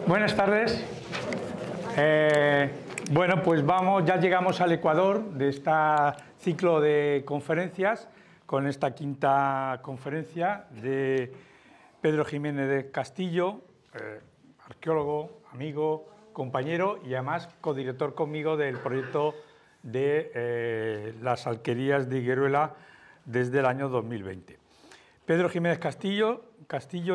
Buenas tardes. Bueno, pues ya llegamos al Ecuador de este ciclo de conferencias, con esta quinta conferencia de Pedro Jiménez de Castillo, arqueólogo, amigo, compañero y además codirector conmigo del proyecto de las alquerías de Higueruela desde el año 2020. Pedro Jiménez Castillo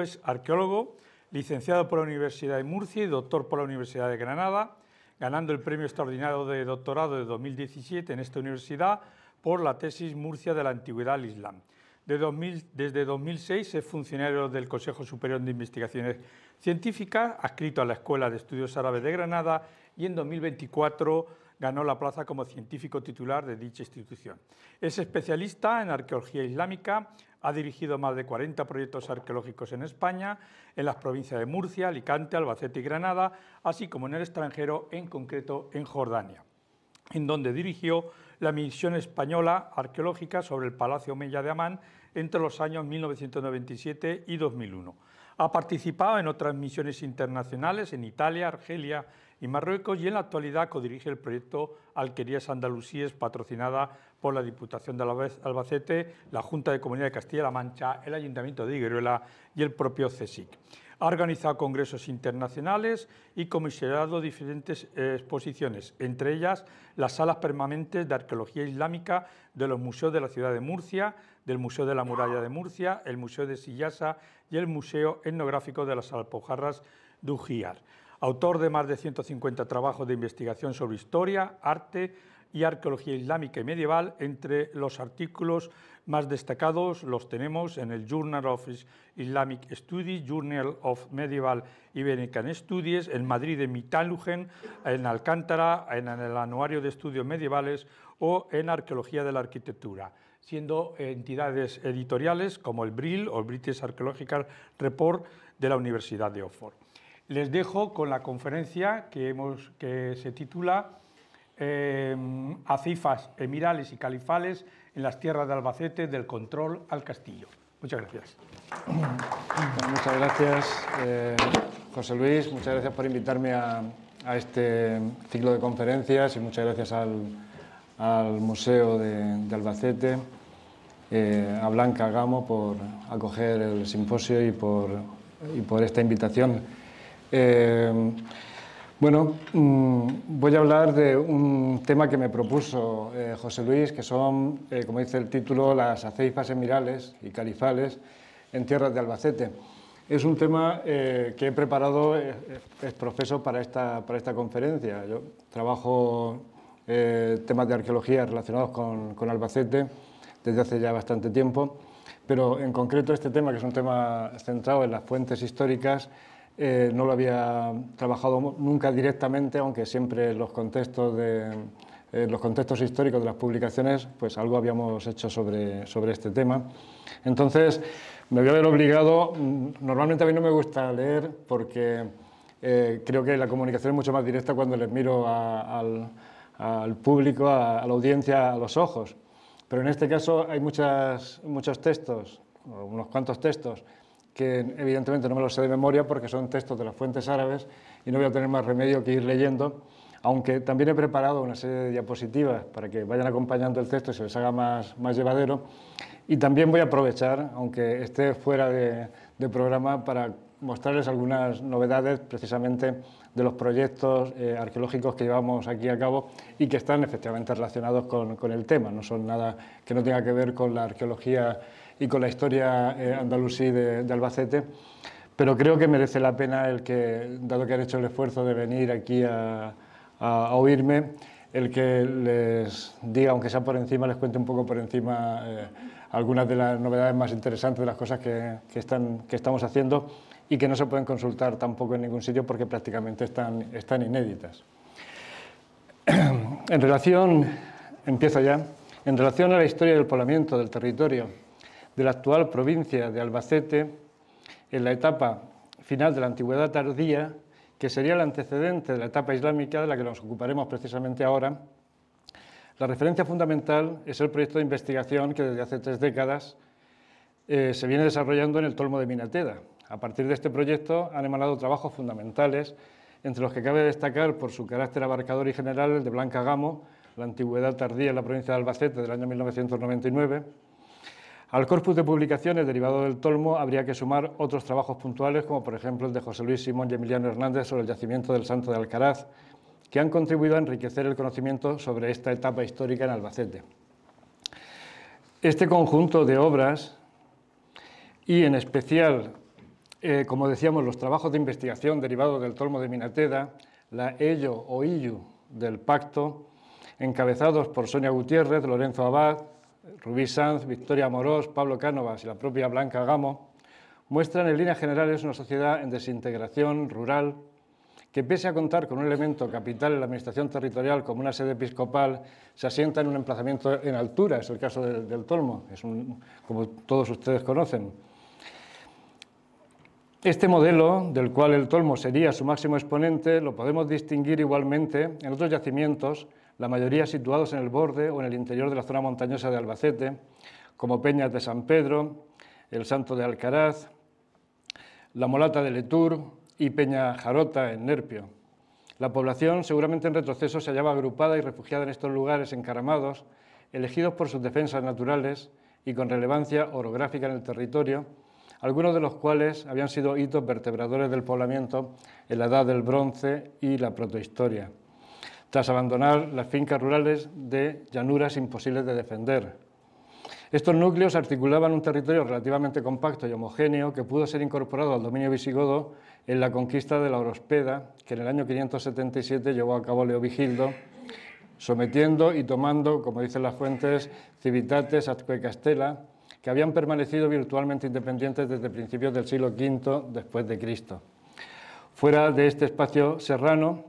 es arqueólogo, licenciado por la Universidad de Murcia y doctor por la Universidad de Granada, ganando el premio extraordinario de doctorado de 2017 en esta universidad por la tesis Murcia de la Antigüedad al Islam. Desde 2006 es funcionario del Consejo Superior de Investigaciones Científicas, adscrito a la Escuela de Estudios Árabes de Granada, y en 2024 ganó la plaza como científico titular de dicha institución. Es especialista en arqueología islámica, ha dirigido más de 40 proyectos arqueológicos en España, en las provincias de Murcia, Alicante, Albacete y Granada, así como en el extranjero, en concreto en Jordania, en donde dirigió la misión española arqueológica sobre el Palacio Omeya de Amán entre los años 1997 y 2001. Ha participado en otras misiones internacionales en Italia, Argelia y Marruecos, y en la actualidad codirige el proyecto Alquerías Andalusíes, patrocinada por la Diputación de Albacete, la Junta de Comunidad de Castilla-La Mancha, el Ayuntamiento de Higueruela y el propio CSIC. Ha organizado congresos internacionales y comisionado diferentes exposiciones, entre ellas las salas permanentes de arqueología islámica de los museos de la ciudad de Murcia, del Museo de la Muralla de Murcia, el Museo de Sillasa y el Museo Etnográfico de las Alpujarras de Ujíar. Autor de más de 150 trabajos de investigación sobre historia, arte y arqueología islámica y medieval. Entre los artículos más destacados los tenemos en el Journal of Islamic Studies, Journal of Medieval Iberican Studies, en Madrid en Mittanlugen, en Alcántara, en el Anuario de Estudios Medievales o en Arqueología de la Arquitectura, siendo entidades editoriales como el BRIL o el British Archaeological Report de la Universidad de Oxford. Les dejo con la conferencia que se titula Aceifas emirales y califales en las tierras de Albacete, del control al castillo. Muchas gracias. Muchas gracias, José Luis. Muchas gracias por invitarme a este ciclo de conferencias y muchas gracias al Museo de Albacete, a Blanca Gamo por acoger el simposio y por esta invitación. Bueno, voy a hablar de un tema que me propuso José Luis, que son, como dice el título, las aceifas emirales y califales en tierras de Albacete. Es un tema que he preparado exprofeso para esta conferencia. Yo trabajo temas de arqueología relacionados con Albacete desde hace ya bastante tiempo, pero en concreto este tema, que es un tema centrado en las fuentes históricas, no lo había trabajado nunca directamente, aunque siempre en los contextos históricos de las publicaciones, pues algo habíamos hecho sobre este tema. Entonces, me voy a ver obligado. Normalmente a mí no me gusta leer porque creo que la comunicación es mucho más directa cuando les miro al público, a la audiencia, a los ojos. Pero en este caso hay muchos textos, unos cuantos textos, que evidentemente no me los sé de memoria porque son textos de las fuentes árabes y no voy a tener más remedio que ir leyendo, aunque también he preparado una serie de diapositivas para que vayan acompañando el texto y se les haga más llevadero. Y también voy a aprovechar, aunque esté fuera de programa, para mostrarles algunas novedades precisamente de los proyectos arqueológicos que llevamos aquí a cabo y que están efectivamente relacionados con el tema. No son nada que no tenga que ver con la arqueología y con la historia andalusí de Albacete, pero creo que merece la pena dado que han hecho el esfuerzo de venir aquí a oírme, el que les diga, aunque sea por encima, les cuente un poco por encima algunas de las novedades más interesantes de las cosas que estamos haciendo y que no se pueden consultar tampoco en ningún sitio porque prácticamente están inéditas. Empiezo ya. En relación a la historia del poblamiento del territorio de la actual provincia de Albacete, en la etapa final de la antigüedad tardía, que sería el antecedente de la etapa islámica de la que nos ocuparemos precisamente ahora, la referencia fundamental es el proyecto de investigación que desde hace 3 décadas se viene desarrollando en el Tolmo de Minateda, A partir de este proyecto han emanado trabajos fundamentales, entre los que cabe destacar por su carácter abarcador y general el de Blanca Gamo, la antigüedad tardía en la provincia de Albacete del año 1999. Al corpus de publicaciones derivado del Tolmo habría que sumar otros trabajos puntuales, como por ejemplo el de José Luis Simón y Emiliano Hernández sobre el yacimiento del Santo de Alcaraz, que han contribuido a enriquecer el conocimiento sobre esta etapa histórica en Albacete. Este conjunto de obras, y en especial, como decíamos, los trabajos de investigación derivados del Tolmo de Minateda, la Ello o Illu del Pacto, encabezados por Sonia Gutiérrez, Lorenzo Abad, Rubí Sanz, Victoria Amorós, Pablo Cánovas y la propia Blanca Gamo, muestran en líneas generales una sociedad en desintegración rural que, pese a contar con un elemento capital en la administración territorial como una sede episcopal, se asienta en un emplazamiento en altura, es el caso del Tolmo, como todos ustedes conocen. Este modelo, del cual el Tolmo sería su máximo exponente, lo podemos distinguir igualmente en otros yacimientos, la mayoría situados en el borde o en el interior de la zona montañosa de Albacete, como Peñas de San Pedro, el Santo de Alcaraz, la Molata de Letur y Peña Jarota en Nerpio. La población, seguramente en retroceso, se hallaba agrupada y refugiada en estos lugares encaramados, elegidos por sus defensas naturales y con relevancia orográfica en el territorio, algunos de los cuales habían sido hitos vertebradores del poblamiento en la Edad del Bronce y la protohistoria, tras abandonar las fincas rurales de llanuras imposibles de defender. Estos núcleos articulaban un territorio relativamente compacto y homogéneo que pudo ser incorporado al dominio visigodo en la conquista de la Orospeda, que en el año 577 llevó a cabo Leovigildo, sometiendo y tomando, como dicen las fuentes, civitates atque castella, que habían permanecido virtualmente independientes desde principios del siglo V después de Cristo. Fuera de este espacio serrano,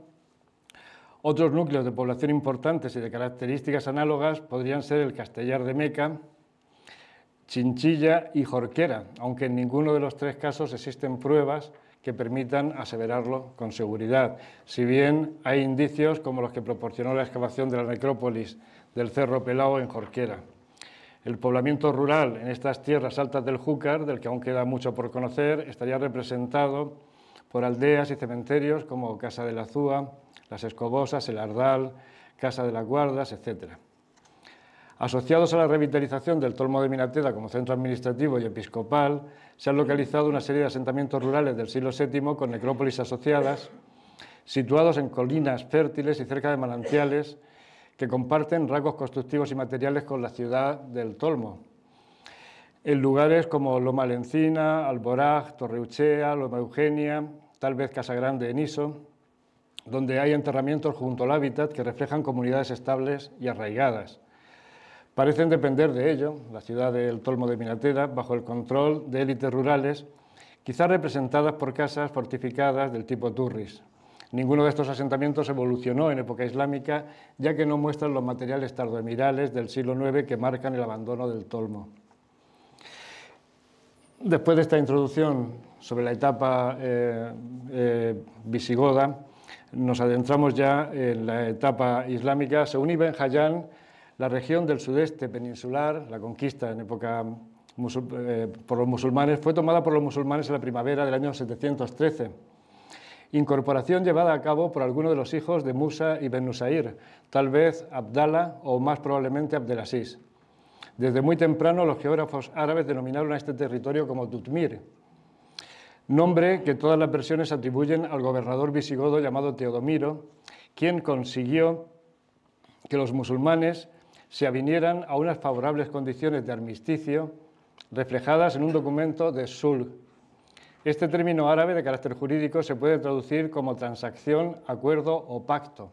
otros núcleos de población importantes y de características análogas podrían ser el Castellar de Meca, Chinchilla y Jorquera, aunque en ninguno de los tres casos existen pruebas que permitan aseverarlo con seguridad, si bien hay indicios como los que proporcionó la excavación de la necrópolis del Cerro Pelao en Jorquera. El poblamiento rural en estas tierras altas del Júcar, del que aún queda mucho por conocer, estaría representado por aldeas y cementerios como Casa de la Zúa, Las Escobosas, El Ardal, Casa de las Guardas, etc. Asociados a la revitalización del Tolmo de Minateda como centro administrativo y episcopal, se han localizado una serie de asentamientos rurales del siglo VII con necrópolis asociadas, situados en colinas fértiles y cerca de manantiales, que comparten rasgos constructivos y materiales con la ciudad del Tolmo, en lugares como Loma Lencina, Alboraj, Torreuchea, Loma Eugenia, tal vez Casagrande en Iso, donde hay enterramientos junto al hábitat que reflejan comunidades estables y arraigadas. Parecen depender de ello, la ciudad del Tolmo de Minateda, bajo el control de élites rurales, quizás representadas por casas fortificadas del tipo Turris. Ninguno de estos asentamientos evolucionó en época islámica, ya que no muestran los materiales tardoemirales del siglo IX que marcan el abandono del Tolmo. Después de esta introducción sobre la etapa visigoda, nos adentramos ya en la etapa islámica. Según Ibn Hayyan, la región del sudeste peninsular, la conquista en época por los musulmanes, fue tomada por los musulmanes en la primavera del año 713. Incorporación llevada a cabo por alguno de los hijos de Musa ibn Nusair, tal vez Abdallah o más probablemente Abdelaziz. Desde muy temprano los geógrafos árabes denominaron a este territorio como Tutmir, nombre que todas las versiones atribuyen al gobernador visigodo llamado Teodomiro, quien consiguió que los musulmanes se avinieran a unas favorables condiciones de armisticio reflejadas en un documento de sulh. Este término árabe de carácter jurídico se puede traducir como transacción, acuerdo o pacto.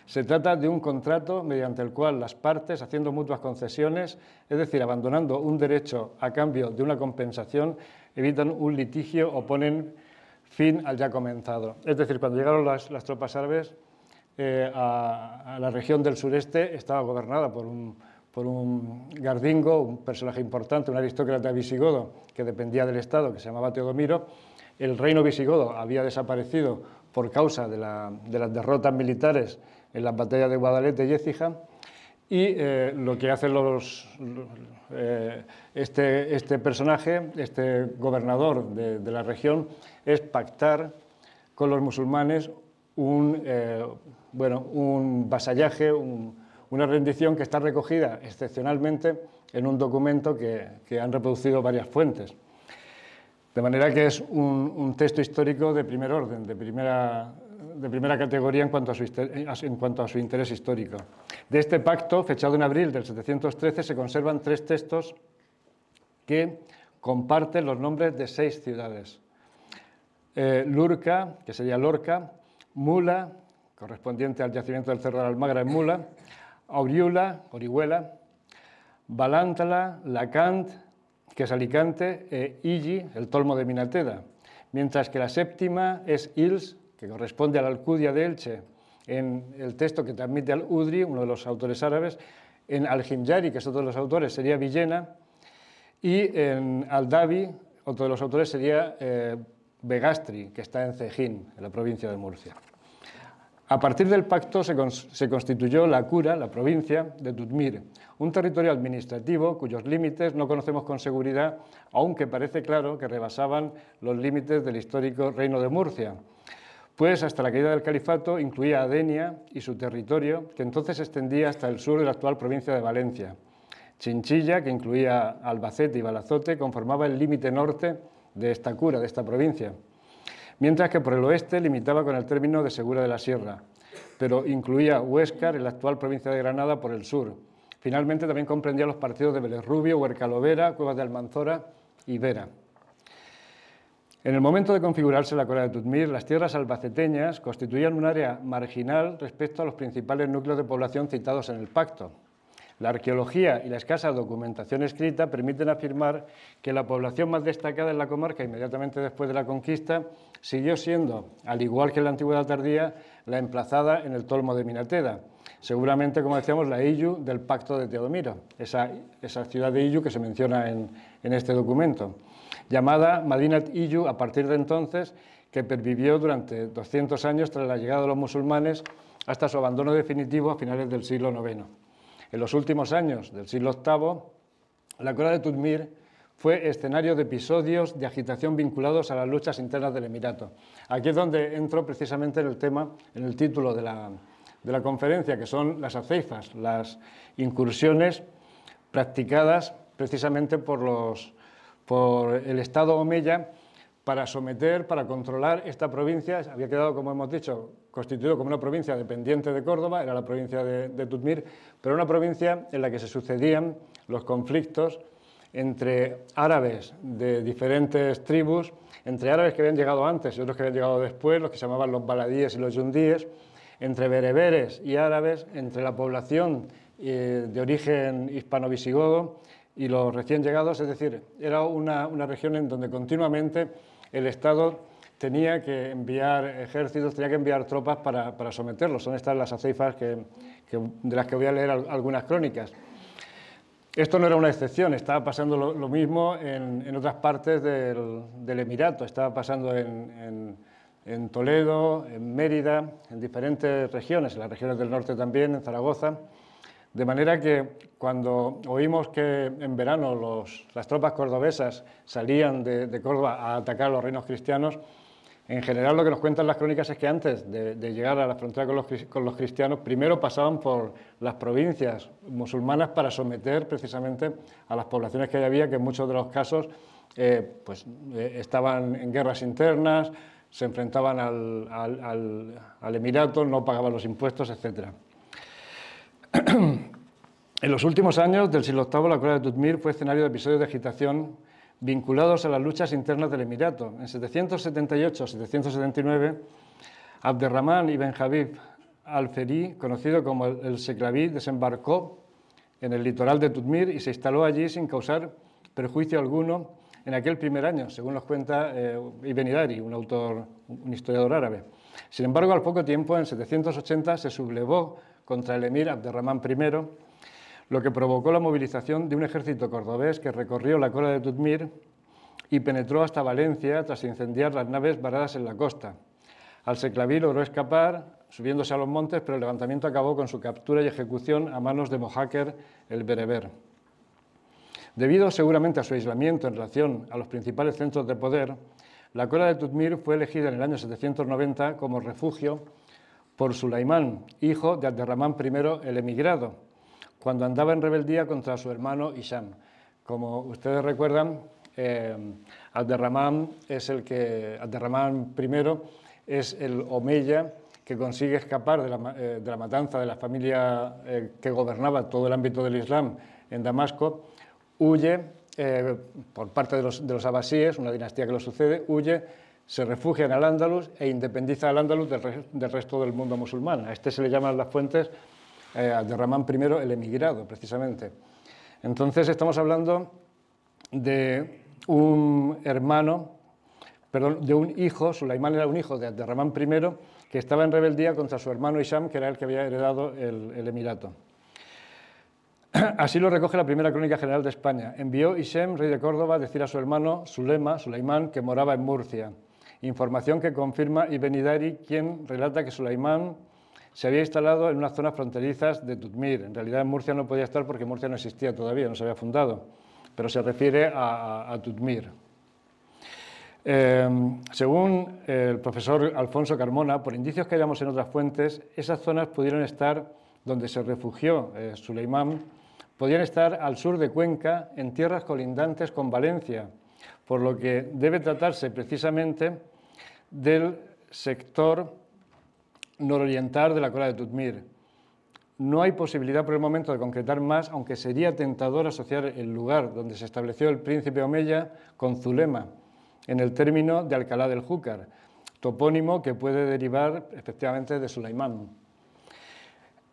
Se trata de un contrato mediante el cual las partes, haciendo mutuas concesiones, es decir, abandonando un derecho a cambio de una compensación, evitan un litigio o ponen fin al ya comenzado. Es decir, cuando llegaron las tropas árabes a la región del sureste, estaba gobernada por un gardingo, un personaje importante, un aristócrata visigodo que dependía del Estado, que se llamaba Teodomiro. El reino visigodo había desaparecido por causa de las derrotas militares en las batallas de Guadalete y Écija, y lo que hace este personaje, este gobernador de la región, es pactar con los musulmanes un vasallaje, una rendición que está recogida excepcionalmente en un documento que han reproducido varias fuentes. De manera que es un texto histórico de primer orden, de primera categoría en cuanto a su interés histórico. De este pacto, fechado en abril del 713, se conservan 3 textos que comparten los nombres de 6 ciudades. Lurca, que sería Lorca, Mula, correspondiente al yacimiento del Cerro de Almagra en Mula, Orihuela, Balántala, Lacant, que es Alicante, e Illi, el Tolmo de Minateda, mientras que la séptima es Ils, que corresponde a la Alcudia de Elche, en el texto que transmite Al-Udri, uno de los autores árabes, en Al-Himyari, que es otro de los autores, sería Villena, y en Al-Dabi, otro de los autores, sería Begastri, que está en Cejín, en la provincia de Murcia. A partir del pacto se constituyó la Cura, la provincia de Tudmir, un territorio administrativo cuyos límites no conocemos con seguridad, aunque parece claro que rebasaban los límites del histórico Reino de Murcia, pues hasta la caída del califato incluía a Denia y su territorio, que entonces se extendía hasta el sur de la actual provincia de Valencia. Chinchilla, que incluía Albacete y Balazote, conformaba el límite norte de esta Cura, de esta provincia, mientras que por el oeste limitaba con el término de Segura de la Sierra, pero incluía Huéscar, en la actual provincia de Granada, por el sur. Finalmente también comprendía los partidos de Vélez Rubio, Huercalovera, Cuevas de Almanzora y Vera. En el momento de configurarse la Cora de Tudmir, las tierras albaceteñas constituían un área marginal respecto a los principales núcleos de población citados en el pacto. La arqueología y la escasa documentación escrita permiten afirmar que la población más destacada en la comarca inmediatamente después de la conquista siguió siendo, al igual que en la antigüedad tardía, la emplazada en el Tolmo de Minateda, seguramente, como decíamos, la Illu del Pacto de Teodomiro, esa ciudad de Illu que se menciona en este documento, llamada Madinat Illu a partir de entonces, que pervivió durante 200 años tras la llegada de los musulmanes hasta su abandono definitivo a finales del siglo IX. En los últimos años del siglo VIII, la Cora de Tudmir fue escenario de episodios de agitación vinculados a las luchas internas del Emirato. Aquí es donde entro precisamente en el tema, en el título de la conferencia, que son las aceifas, las incursiones practicadas precisamente por el Estado omeya para someter, para controlar esta provincia. Había quedado, como hemos dicho, constituido como una provincia dependiente de Córdoba, era la provincia de Tudmir, pero una provincia en la que se sucedían los conflictos entre árabes de diferentes tribus, entre árabes que habían llegado antes y otros que habían llegado después, los que se llamaban los baladíes y los yundíes, entre bereberes y árabes, entre la población de origen hispano-visigodo y los recién llegados, es decir, era una región en donde continuamente el Estado tenía que enviar ejércitos, tenía que enviar tropas para someterlos. Son estas las aceifas de las que voy a leer algunas crónicas. Esto no era una excepción, estaba pasando lo mismo en otras partes del Emirato, estaba pasando en Toledo, en Mérida, en diferentes regiones, en las regiones del norte también, en Zaragoza. De manera que cuando oímos que en verano las tropas cordobesas salían de Córdoba a atacar a los reinos cristianos, en general lo que nos cuentan las crónicas es que antes de llegar a la frontera con los cristianos, primero pasaban por las provincias musulmanas para someter precisamente a las poblaciones que había, que en muchos de los casos estaban en guerras internas, se enfrentaban al Emirato, no pagaban los impuestos, etc. En los últimos años del siglo VIII, la Cora de Tudmir fue escenario de episodios de agitación vinculados a las luchas internas del Emirato. En 778-779, Abderramán ibn Habib al-Feri, conocido como el Seclaví, desembarcó en el litoral de Tudmir y se instaló allí sin causar perjuicio alguno en aquel primer año, según nos cuenta Ibn Idari, un historiador árabe. Sin embargo, al poco tiempo, en 780, se sublevó contra el emir Abderramán I, lo que provocó la movilización de un ejército cordobés que recorrió la Cora de Tudmir y penetró hasta Valencia tras incendiar las naves varadas en la costa. Al-Seclaví logró escapar, subiéndose a los montes, pero el levantamiento acabó con su captura y ejecución a manos de Mojáquer el bereber. Debido seguramente a su aislamiento en relación a los principales centros de poder, la Cora de Tutmir fue elegida en el año 790 como refugio por Sulaimán, hijo de Abderramán I el emigrado, cuando andaba en rebeldía contra su hermano Hisham. Como ustedes recuerdan, Abderramán I es el omeya que consigue escapar de la matanza de la familia que gobernaba todo el ámbito del Islam en Damasco, huye por parte de los abasíes, una dinastía que lo sucede, huye, se refugia en Al-Ándalus e independiza Al-Ándalus del resto del mundo musulmán. A este se le llaman las fuentes Abderramán I el emigrado, precisamente. Entonces estamos hablando de un hijo, Sulaimán era un hijo de Abderramán I, que estaba en rebeldía contra su hermano Hisham, que era el que había heredado el emirato. Así lo recoge la primera crónica general de España. Envió Hisham, rey de Córdoba, a decir a su hermano Sulaimán, que moraba en Murcia. Información que confirma Ibn Hidari, quien relata que Sulaimán se había instalado en unas zonas fronterizas de Tutmir. En realidad en Murcia no podía estar porque Murcia no existía todavía, no se había fundado, pero se refiere a Tutmir. Según el profesor Alfonso Carmona, por indicios que hallamos en otras fuentes, esas zonas pudieron estar donde se refugió Sulaimán, podían estar al sur de Cuenca, en tierras colindantes con Valencia, por lo que debe tratarse precisamente del sector nororiental de la Cora de Tutmir. No hay posibilidad por el momento de concretar más, aunque sería tentador asociar el lugar donde se estableció el príncipe omeya con Zulema, en el término de Alcalá del Júcar, topónimo que puede derivar efectivamente de Sulaimán.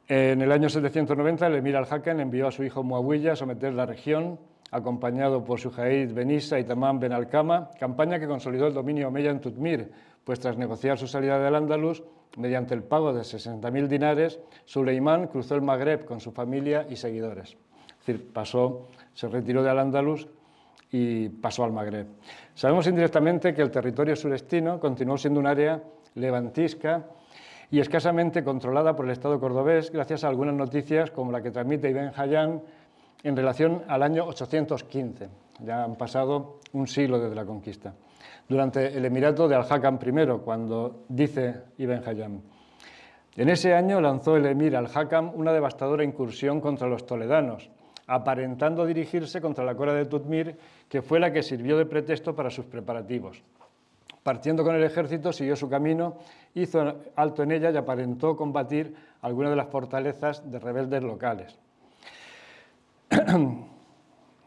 En el año 790 el emir al-Hakam envió a su hijo Muawiyah a someter la región, acompañado por Sujaid ben Isa y Tamam ben al-Kama, campaña que consolidó el dominio omeya en Tutmir, pues tras negociar su salida del Andalus, mediante el pago de 60.000 dinares, Suleimán cruzó el Magreb con su familia y seguidores. Es decir, se retiró de Al-Ándalus y pasó al Magreb. Sabemos indirectamente que el territorio surestino continuó siendo un área levantisca y escasamente controlada por el Estado cordobés, gracias a algunas noticias como la que transmite Ibn Hayyan en relación al año 815. Ya han pasado un siglo desde la conquista. Durante el emirato de Al-Hakam I, cuando dice Ibn Hayyan: en ese año lanzó el emir Al-Hakam una devastadora incursión contra los toledanos, aparentando dirigirse contra la Cora de Tutmir, que fue la que sirvió de pretexto para sus preparativos. Partiendo con el ejército, siguió su camino, hizo alto en ella y aparentó combatir algunas de las fortalezas de rebeldes locales.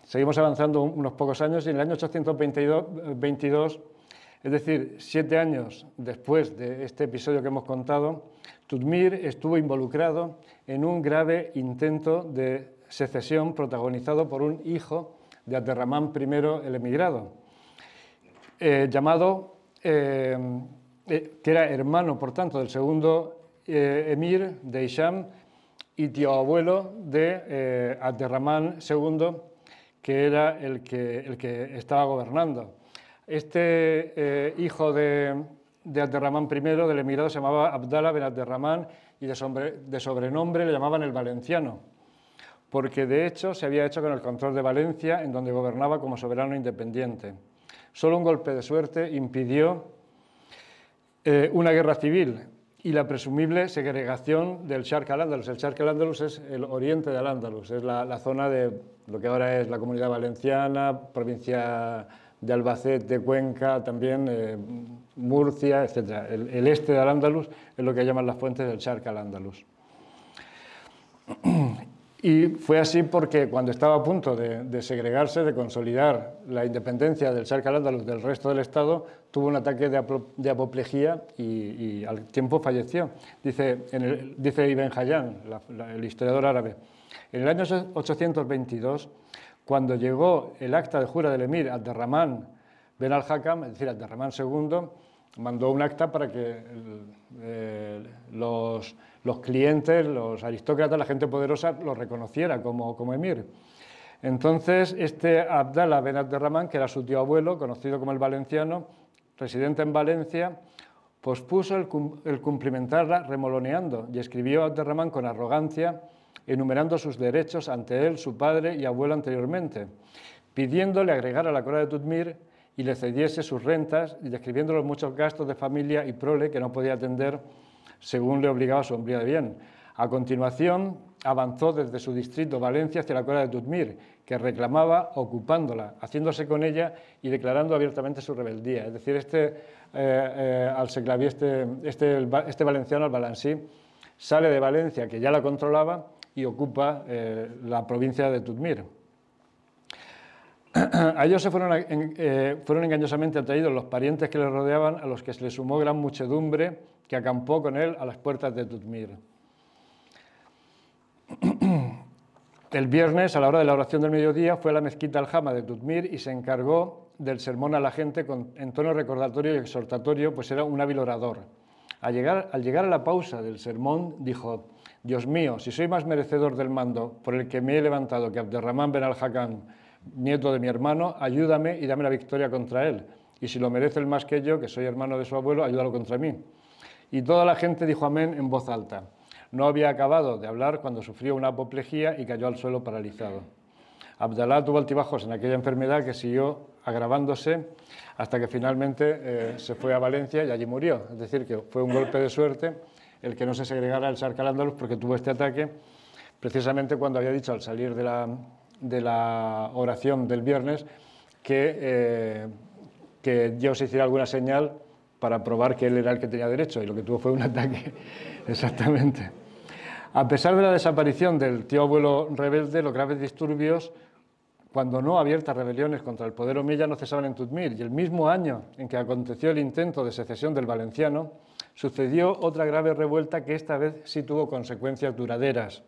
Seguimos avanzando unos pocos años y en el año 822, es decir, 7 años después de este episodio que hemos contado, Tutmir estuvo involucrado en un grave intento de secesión protagonizado por un hijo de Abderramán I el emigrado, que era hermano, por tanto, del segundo emir de Hisham y tío abuelo de Abderramán II, que era el que estaba gobernando. Este hijo de Abderramán I del emigrado se llamaba Abdallah ben Abderramán y de sobrenombre le llamaban el Valenciano, porque de hecho se había hecho con el control de Valencia, en donde gobernaba como soberano independiente. Solo un golpe de suerte impidió una guerra civil y la presumible segregación del Sharq al-Ándalus. El Sharq al-Ándalus es el oriente del Ándalus, es la zona de lo que ahora es la Comunidad Valenciana, provincia de Albacete, Cuenca, también Murcia, etc. El este del Ándalus es lo que llaman las fuentes del Sharq al-Ándalus. Y fue así porque cuando estaba a punto de segregarse, de consolidar la independencia del Sharq al-Ándalus del resto del Estado, tuvo un ataque de apoplejía y al tiempo falleció. Dice Ibn Hayyan, el historiador árabe: en el año 822, cuando llegó el acta de jura del emir Abderramán ben al-Hakam, es decir, Abderramán II, mandó un acta para que los clientes, los aristócratas, la gente poderosa, lo reconociera como emir. Entonces, este Abdallah ben Abderramán, que era su tío abuelo, conocido como el Valenciano, residente en Valencia, pospuso el cumplimentarla remoloneando y escribió a Abderramán con arrogancia, enumerando sus derechos ante él, su padre y abuelo anteriormente, pidiéndole agregar a la corona de Tutmir y le cediese sus rentas y describiendo los muchos gastos de familia y prole que no podía atender según le obligaba su hombría de bien. A continuación, avanzó desde su distrito Valencia hacia la corona de Tutmir, que reclamaba ocupándola, haciéndose con ella y declarando abiertamente su rebeldía. Es decir, al-Seclaví, este valenciano, al-Balansí, sale de Valencia, que ya la controlaba, y ocupa la provincia de Tutmir. A ellos fueron engañosamente atraídos los parientes que le rodeaban, a los que se le sumó gran muchedumbre que acampó con él a las puertas de Tutmir. El viernes, a la hora de la oración del mediodía, fue a la mezquita Al-Jama de Tutmir y se encargó del sermón a la gente en tono recordatorio y exhortatorio, pues era un hábil orador. Al llegar a la pausa del sermón, dijo: Dios mío, si soy más merecedor del mando por el que me he levantado que Abderramán ben al-Hakam, nieto de mi hermano, ayúdame y dame la victoria contra él. Y si lo merece el más que yo, que soy hermano de su abuelo, ayúdalo contra mí. Y toda la gente dijo amén en voz alta. No había acabado de hablar cuando sufrió una apoplejía y cayó al suelo paralizado. Abdalá tuvo altibajos en aquella enfermedad que siguió agravándose hasta que finalmente se fue a Valencia y allí murió. Es decir, que fue un golpe de suerte el que no se segregara el Sharq al-Ándalus, porque tuvo este ataque precisamente cuando había dicho al salir de la oración del viernes que Dios hiciera alguna señal para probar que él era el que tenía derecho, y lo que tuvo fue un ataque, exactamente. A pesar de la desaparición del tío abuelo rebelde, los graves disturbios, cuando no abiertas rebeliones contra el poder omeya, no cesaban en Tutmir, y el mismo año en que aconteció el intento de secesión del valenciano, sucedió otra grave revuelta que esta vez sí tuvo consecuencias duraderas.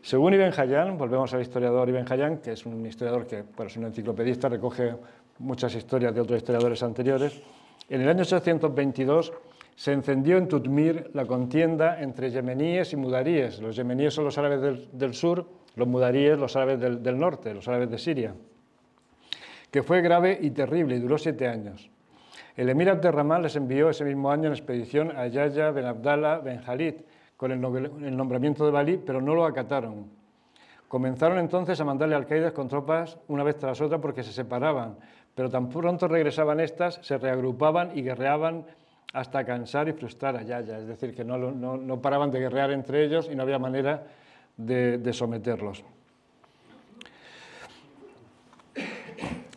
Según Ibn Hayyan, volvemos al historiador Ibn Hayyan, que es un historiador que, bueno, es un enciclopedista, recoge muchas historias de otros historiadores anteriores. En el año 822 se encendió en Tutmir la contienda entre yemeníes y mudaríes. Los yemeníes son los árabes del sur, los mudaríes los árabes del norte, los árabes de Siria, que fue grave y terrible y duró 7 años. El emir Abderramán les envió ese mismo año en expedición a Yahya ben Abdallah ben Khalid con el nombramiento de Valí, pero no lo acataron. Comenzaron entonces a mandarle alcaides con tropas una vez tras otra porque se separaban, pero tan pronto regresaban estas, se reagrupaban y guerreaban hasta cansar y frustrar a Yahya, es decir, que no paraban de guerrear entre ellos y no había manera de someterlos.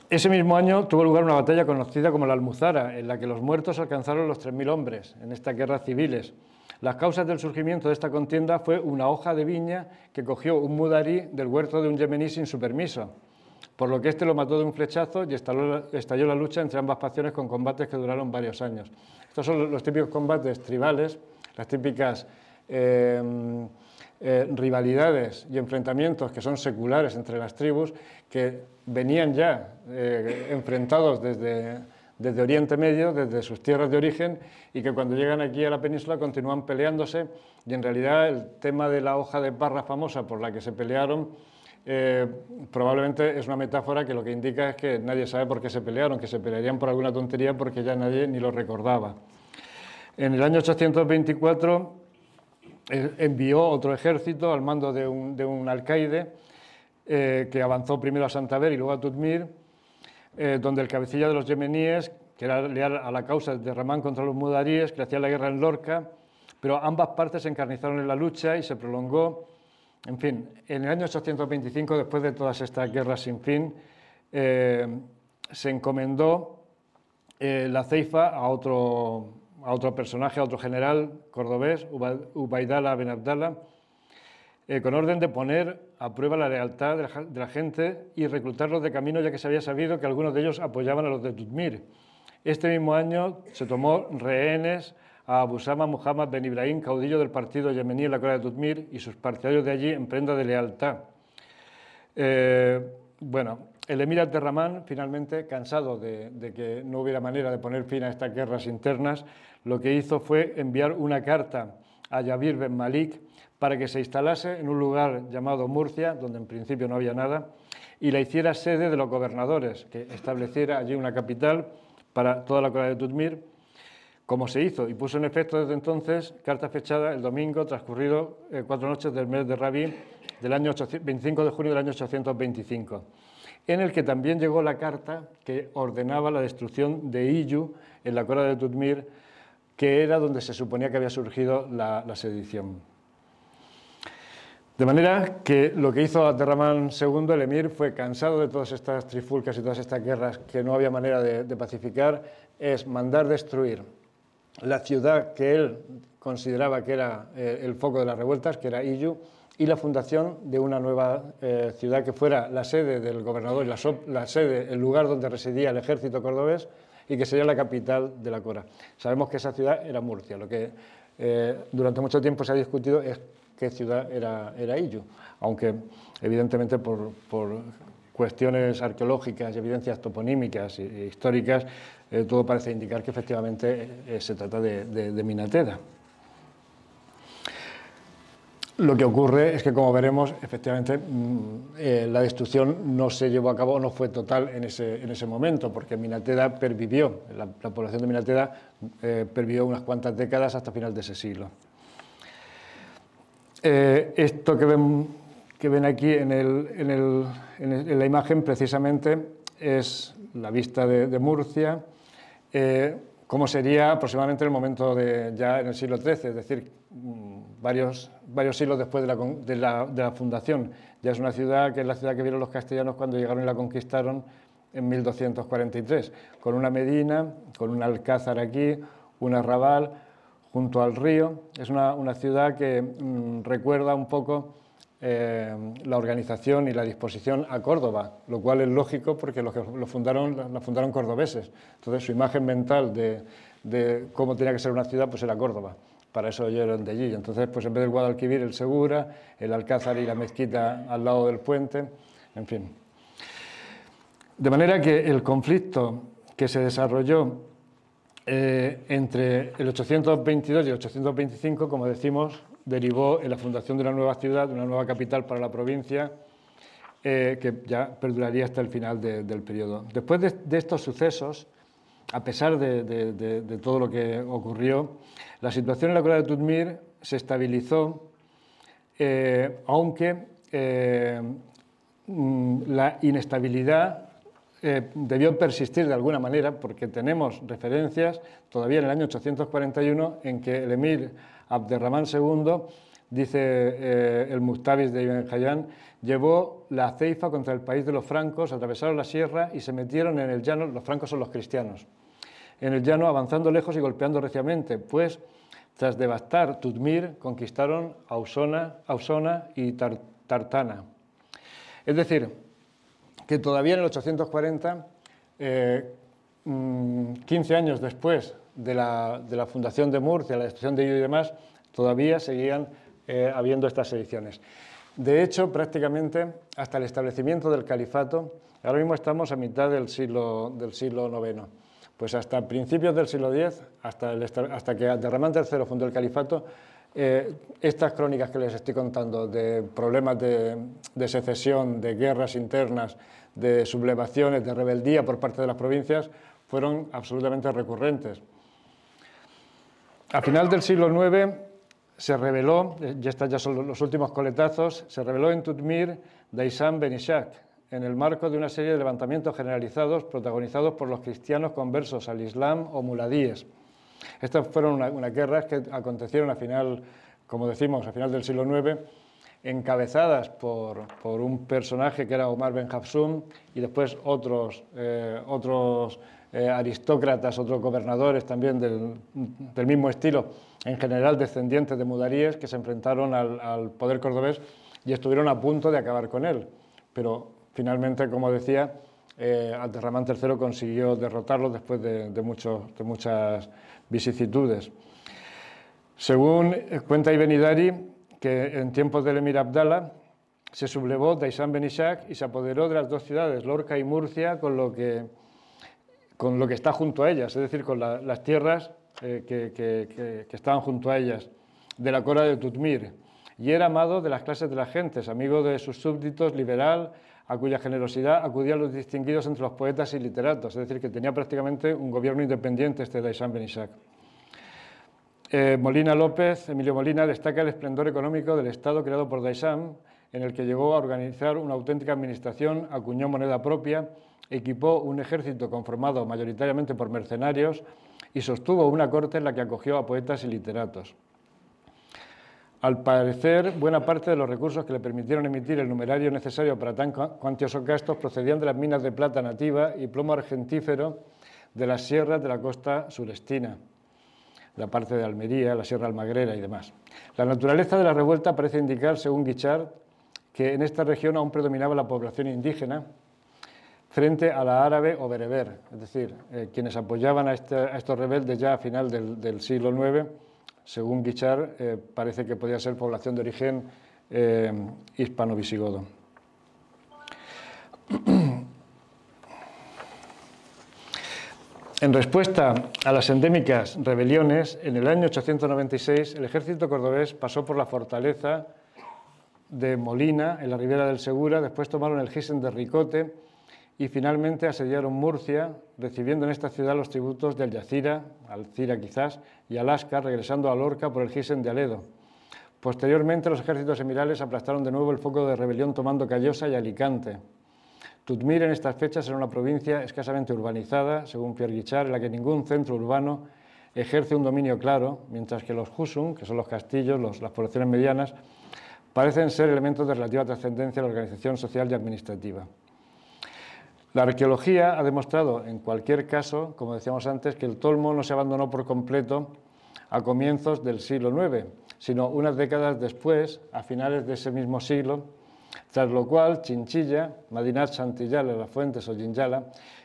Ese mismo año tuvo lugar una batalla conocida como la Almuzara, en la que los muertos alcanzaron los 3.000 hombres en estas guerras civiles. Las causas del surgimiento de esta contienda fue una hoja de viña que cogió un mudarí del huerto de un yemení sin su permiso, por lo que éste lo mató de un flechazo y estalló la lucha entre ambas facciones con combates que duraron varios años. Estos son los típicos combates tribales, las típicas rivalidades y enfrentamientos que son seculares entre las tribus, que venían ya enfrentados desde Oriente Medio, desde sus tierras de origen, y que cuando llegan aquí a la península continúan peleándose, y en realidad el tema de la hoja de parra famosa por la que se pelearon probablemente es una metáfora que lo que indica es que nadie sabe por qué se pelearon, que se pelearían por alguna tontería porque ya nadie ni lo recordaba. En el año 824 envió otro ejército al mando de un alcaide que avanzó primero a Santander y luego a Tutmir, donde el cabecilla de los yemeníes, que era leal a la causa de Ramán contra los mudaríes, que le hacían la guerra en Lorca, pero ambas partes se encarnizaron en la lucha y se prolongó. En fin, en el año 825, después de todas estas guerras sin fin, se encomendó la ceifa a otro personaje, a otro general cordobés, Ubaydallah ben Abdallah, con orden de poner a prueba la lealtad de la gente y reclutarlos de camino, ya que se había sabido que algunos de ellos apoyaban a los de Tutmir. Este mismo año se tomó rehenes a Abu Sama Muhammad ben Ibrahim, caudillo del partido yemení en la corona de Tutmir, y sus partidarios de allí en prenda de lealtad. Bueno, el emir Abderramán, finalmente, cansado de que no hubiera manera de poner fin a estas guerras internas, lo que hizo fue enviar una carta a Yabir ben Malik para que se instalase en un lugar llamado Murcia, donde en principio no había nada, y la hiciera sede de los gobernadores, que estableciera allí una capital para toda la corona de Tutmir, como se hizo y puso en efecto desde entonces, carta fechada el domingo transcurrido 4 noches del mes de Rabí del año 25 de junio del año 825, en el que también llegó la carta que ordenaba la destrucción de Iyu en la Cora de Tutmir, que era donde se suponía que había surgido la sedición. De manera que lo que hizo Abderramán II, el emir, fue, cansado de todas estas trifulcas y todas estas guerras que no había manera de pacificar, es mandar destruir la ciudad que él consideraba que era el foco de las revueltas, que era Iyu, y la fundación de una nueva ciudad que fuera la sede del gobernador, la sede, el lugar donde residía el ejército cordobés y que sería la capital de la Cora. Sabemos que esa ciudad era Murcia. Lo que durante mucho tiempo se ha discutido es qué ciudad era Iyu, aunque evidentemente por cuestiones arqueológicas y evidencias toponímicas e históricas, todo parece indicar que efectivamente se trata de Minateda. Lo que ocurre es que, como veremos, efectivamente la destrucción no se llevó a cabo, no fue total en ese momento, porque Minateda pervivió, la población de Minateda pervivió unas cuantas décadas hasta final de ese siglo. Esto que ven aquí en la imagen precisamente es la vista de Murcia, como sería aproximadamente el momento ya en el siglo XIII, es decir, varios siglos después de la fundación. Ya es una ciudad que es la ciudad que vieron los castellanos cuando llegaron y la conquistaron en 1243, con una medina, con un alcázar aquí, un arrabal junto al río. Es una ciudad que recuerda un poco la organización y la disposición a Córdoba, lo cual es lógico porque los que la fundaron cordobeses. Entonces su imagen mental de cómo tenía que ser una ciudad pues era Córdoba. Para eso ellos eran de allí. Entonces, pues en vez del Guadalquivir, el Segura, el Alcázar y la mezquita al lado del puente, en fin. De manera que el conflicto que se desarrolló entre el 822 y el 825, como decimos, derivó en la fundación de una nueva ciudad, de una nueva capital para la provincia, que ya perduraría hasta el final del periodo. Después de estos sucesos, a pesar de todo lo que ocurrió, la situación en la Cora de Tutmir se estabilizó, aunque la inestabilidad debió persistir de alguna manera, porque tenemos referencias todavía en el año 841 en que el emir Abderramán II, dice el Mustavis de Ibn Hayyan, llevó la ceifa contra el país de los francos, atravesaron la sierra y se metieron en el llano. Los francos son los cristianos. En el llano, avanzando lejos y golpeando reciamente, pues tras devastar Tutmir, conquistaron Ausona y Tartana. Es decir, que todavía en el 840, 15 años después de la fundación de Murcia, la destrucción de Iyu y demás, todavía seguían habiendo estas sediciones. De hecho, prácticamente hasta el establecimiento del califato, ahora mismo estamos a mitad del siglo IX, pues hasta principios del siglo X, hasta que Abderramán III fundó el califato, estas crónicas que les estoy contando de problemas de secesión, de guerras internas, de sublevaciones, de rebeldía por parte de las provincias, fueron absolutamente recurrentes. A final del siglo IX se rebeló, estos ya son los últimos coletazos, se rebeló en Tutmir Daysán Ben Ishaq, en el marco de una serie de levantamientos generalizados protagonizados por los cristianos conversos al Islam o muladíes. Estas fueron unas guerras que acontecieron a final, como decimos, a final del siglo IX, encabezadas por un personaje que era Omar Ben Hafsum y después otros aristócratas, otros gobernadores también del mismo estilo, en general descendientes de mudaríes, que se enfrentaron al poder cordobés y estuvieron a punto de acabar con él. Pero finalmente, como decía, Abderramán III consiguió derrotarlos después de muchas vicisitudes. Según cuenta Ibn Hidari, que en tiempos del emir Abdalá se sublevó Daysán Ben Ishaq y se apoderó de las dos ciudades, Lorca y Murcia, con lo que está junto a ellas, es decir, con las tierras que estaban junto a ellas, de la Cora de Tutmir, y era amado de las clases de las gentes, amigo de sus súbditos, liberal, a cuya generosidad acudían los distinguidos entre los poetas y literatos, es decir, que tenía prácticamente un gobierno independiente este Daysán Ben Ishaq. Emilio Molina, destaca el esplendor económico del Estado creado por D'Eyssam, en el que llegó a organizar una auténtica administración, acuñó moneda propia, equipó un ejército conformado mayoritariamente por mercenarios y sostuvo una corte en la que acogió a poetas y literatos. Al parecer, buena parte de los recursos que le permitieron emitir el numerario necesario para tan cuantiosos gastos procedían de las minas de plata nativa y plomo argentífero de las sierras de la costa surestina, la parte de Almería, la Sierra Almagrera y demás. La naturaleza de la revuelta parece indicar, según Guichard, que en esta región aún predominaba la población indígena frente a la árabe o bereber, es decir, quienes apoyaban a estos rebeldes ya a final del siglo IX, según Guichard, parece que podía ser población de origen hispano-visigodo. En respuesta a las endémicas rebeliones, en el año 896 el ejército cordobés pasó por la fortaleza de Molina, en la ribera del Segura, después tomaron el Gisen de Ricote y finalmente asediaron Murcia, recibiendo en esta ciudad los tributos de Algeciras, Alcira quizás, y Alaska, regresando a Lorca por el Gisen de Aledo. Posteriormente los ejércitos emirales aplastaron de nuevo el foco de rebelión tomando Callosa y Alicante. Tutmir en estas fechas era una provincia escasamente urbanizada, según Pierre Guichard, en la que ningún centro urbano ejerce un dominio claro, mientras que los Husum, que son los castillos, las poblaciones medianas, parecen ser elementos de relativa trascendencia en la organización social y administrativa. La arqueología ha demostrado, en cualquier caso, como decíamos antes, que el Tolmo no se abandonó por completo a comienzos del siglo IX, sino unas décadas después, a finales de ese mismo siglo, tras lo cual Chinchilla, Madinat Santillala, Las Fuentes o Jinjala,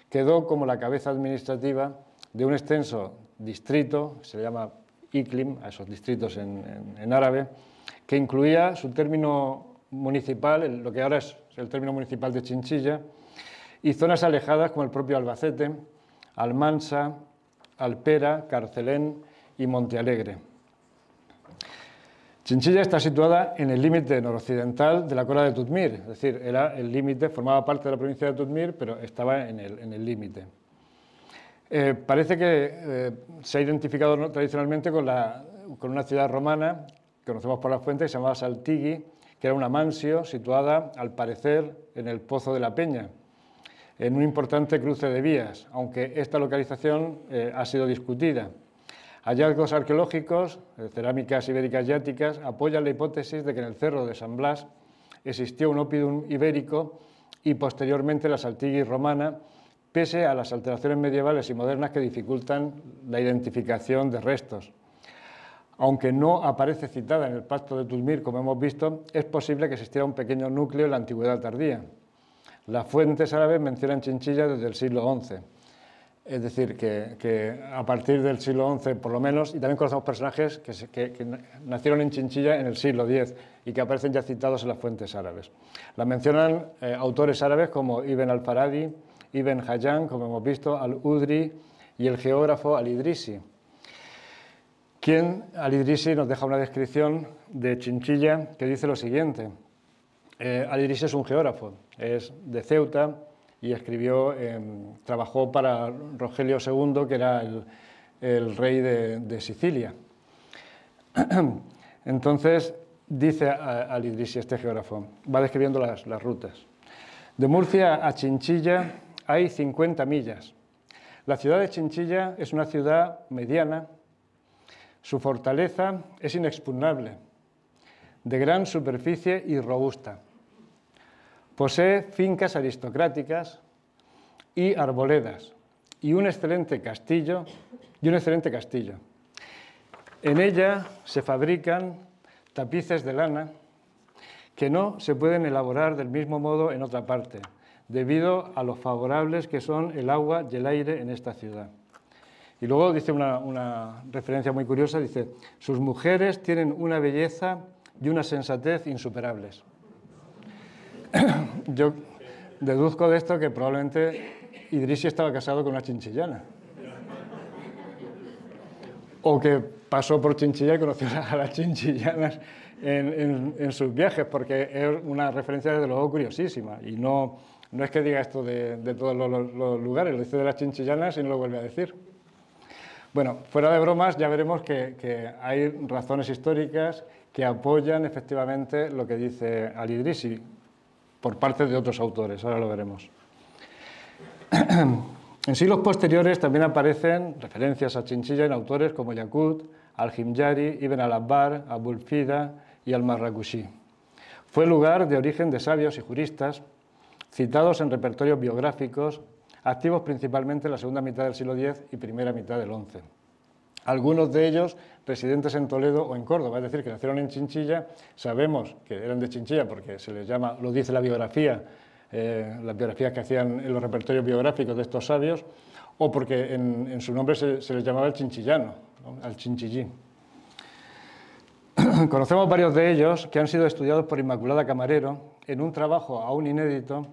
quedó como la cabeza administrativa de un extenso distrito, se le llama Iklim, a esos distritos en árabe, que incluía su término municipal, lo que ahora es el término municipal de Chinchilla, y zonas alejadas como el propio Albacete, Almansa, Alpera, Carcelén y Montealegre. Chinchilla está situada en el límite noroccidental de la cola de Tutmir, es decir, era el límite, formaba parte de la provincia de Tutmir, pero estaba en el límite. Parece que se ha identificado tradicionalmente con una ciudad romana, que conocemos por las fuentes, que se llamaba Saltigui, que era una mansio situada, al parecer, en el Pozo de la Peña, en un importante cruce de vías, aunque esta localización ha sido discutida. Hallazgos arqueológicos, cerámicas ibéricas y áticas, apoyan la hipótesis de que en el cerro de San Blas existió un oppidum ibérico y posteriormente la Saltigui romana, pese a las alteraciones medievales y modernas que dificultan la identificación de restos. Aunque no aparece citada en el Pacto de Tutmir, como hemos visto, es posible que existiera un pequeño núcleo en la antigüedad tardía. Las fuentes árabes mencionan Chinchilla desde el siglo XI. Es decir, que a partir del siglo XI, por lo menos, y también conocemos personajes que nacieron en Chinchilla en el siglo X y que aparecen ya citados en las fuentes árabes. Las mencionan autores árabes como Ibn al-Faradi, Ibn Hayyan, como hemos visto, al-Udri y el geógrafo al-Idrisi. Al-Idrisi nos deja una descripción de Chinchilla que dice lo siguiente. Al-Idrisi es un geógrafo, es de Ceuta, y trabajó para Rogelio II, que era el rey de Sicilia. Entonces, dice al-Idrisi, este geógrafo, va describiendo las rutas. De Murcia a Chinchilla hay 50 millas. La ciudad de Chinchilla es una ciudad mediana. Su fortaleza es inexpugnable, de gran superficie y robusta. Posee fincas aristocráticas y arboledas y un excelente castillo. En ella se fabrican tapices de lana que no se pueden elaborar del mismo modo en otra parte, debido a lo favorables que son el agua y el aire en esta ciudad. Y luego dice una referencia muy curiosa, dice, sus mujeres tienen una belleza y una sensatez insuperables. Yo deduzco de esto que probablemente Idrisi estaba casado con una chinchillana. O que pasó por Chinchilla y conoció a las chinchillanas en sus viajes, porque es una referencia desde luego curiosísima. Y no es que diga esto de todos los lugares, lo dice de las chinchillanas y no lo vuelve a decir. Bueno, fuera de bromas, ya veremos que hay razones históricas que apoyan efectivamente lo que dice Al-Idrisi por parte de otros autores, ahora lo veremos. En siglos posteriores también aparecen referencias a Chinchilla en autores como Yaqut, Al-Himyari, Ibn al-Abbar, Abul Fida y Al-Marrakushi. Fue lugar de origen de sabios y juristas, citados en repertorios biográficos, activos principalmente en la segunda mitad del siglo X y primera mitad del XI. Algunos de ellos residentes en Toledo o en Córdoba, es decir, que nacieron en Chinchilla. Sabemos que eran de Chinchilla porque se les llama, lo dice la biografía, las biografías que hacían en los repertorios biográficos de estos sabios, o porque en su nombre se les llamaba el chinchillano, ¿no? Al chinchillí. Conocemos varios de ellos que han sido estudiados por Inmaculada Camarero en un trabajo aún inédito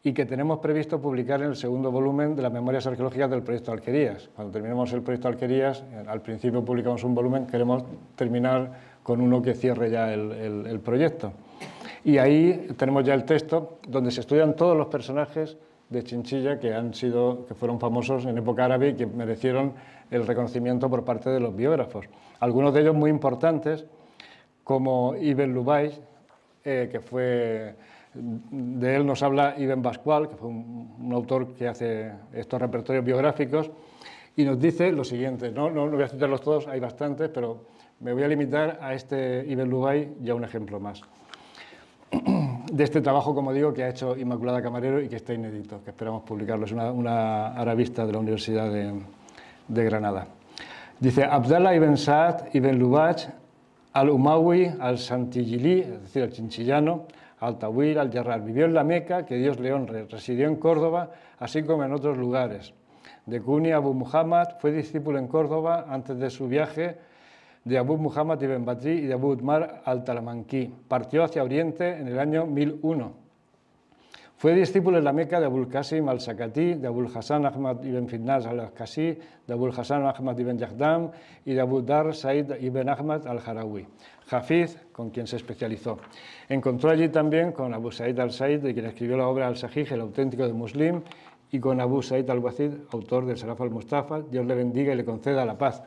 y que tenemos previsto publicar en el segundo volumen de las Memorias Arqueológicas del Proyecto Alquerías. Cuando terminemos el Proyecto Alquerías, al principio publicamos un volumen, queremos terminar con uno que cierre ya el proyecto. Y ahí tenemos ya el texto donde se estudian todos los personajes de Chinchilla que fueron famosos en época árabe y que merecieron el reconocimiento por parte de los biógrafos. Algunos de ellos muy importantes, como Ibn Lubay, que fue... De él nos habla Ibn Pascual, que fue un autor que hace estos repertorios biográficos, y nos dice lo siguiente. No voy a citarlos todos, hay bastantes, pero me voy a limitar a este Ibn Lubay y a un ejemplo más. De este trabajo, como digo, que ha hecho Inmaculada Camarero y que está inédito, que esperamos publicarlo. Es una arabista de la Universidad de Granada. Dice, Abdallah ibn Saad ibn Lubaj al-Umawi al-Santillili, es decir, el chinchillano, al-Tawil, al-Jarrar. Vivió en la Meca, que Dios le honre, residió en Córdoba, así como en otros lugares. De Kuni Abu Muhammad fue discípulo en Córdoba antes de su viaje de Abu Muhammad ibn Badri y de Abu Udmar al-Talamanquí. Partió hacia Oriente en el año 1001. Fue discípulo en la Meca de Abul Qasim al-Sakati, de Abul Hasan Ahmad ibn Fitnaz al-Askasi, de Abul Hasan Ahmad ibn Yahdam y de Abu Dar Said ibn Ahmad al-Harawi. Hafiz, con quien se especializó. Encontró allí también con Abu Said al-Said, de quien escribió la obra Al-Sahih, el auténtico de Muslim, y con Abu Said al-Wazid, autor del Saraf al-Mustafa. Dios le bendiga y le conceda la paz.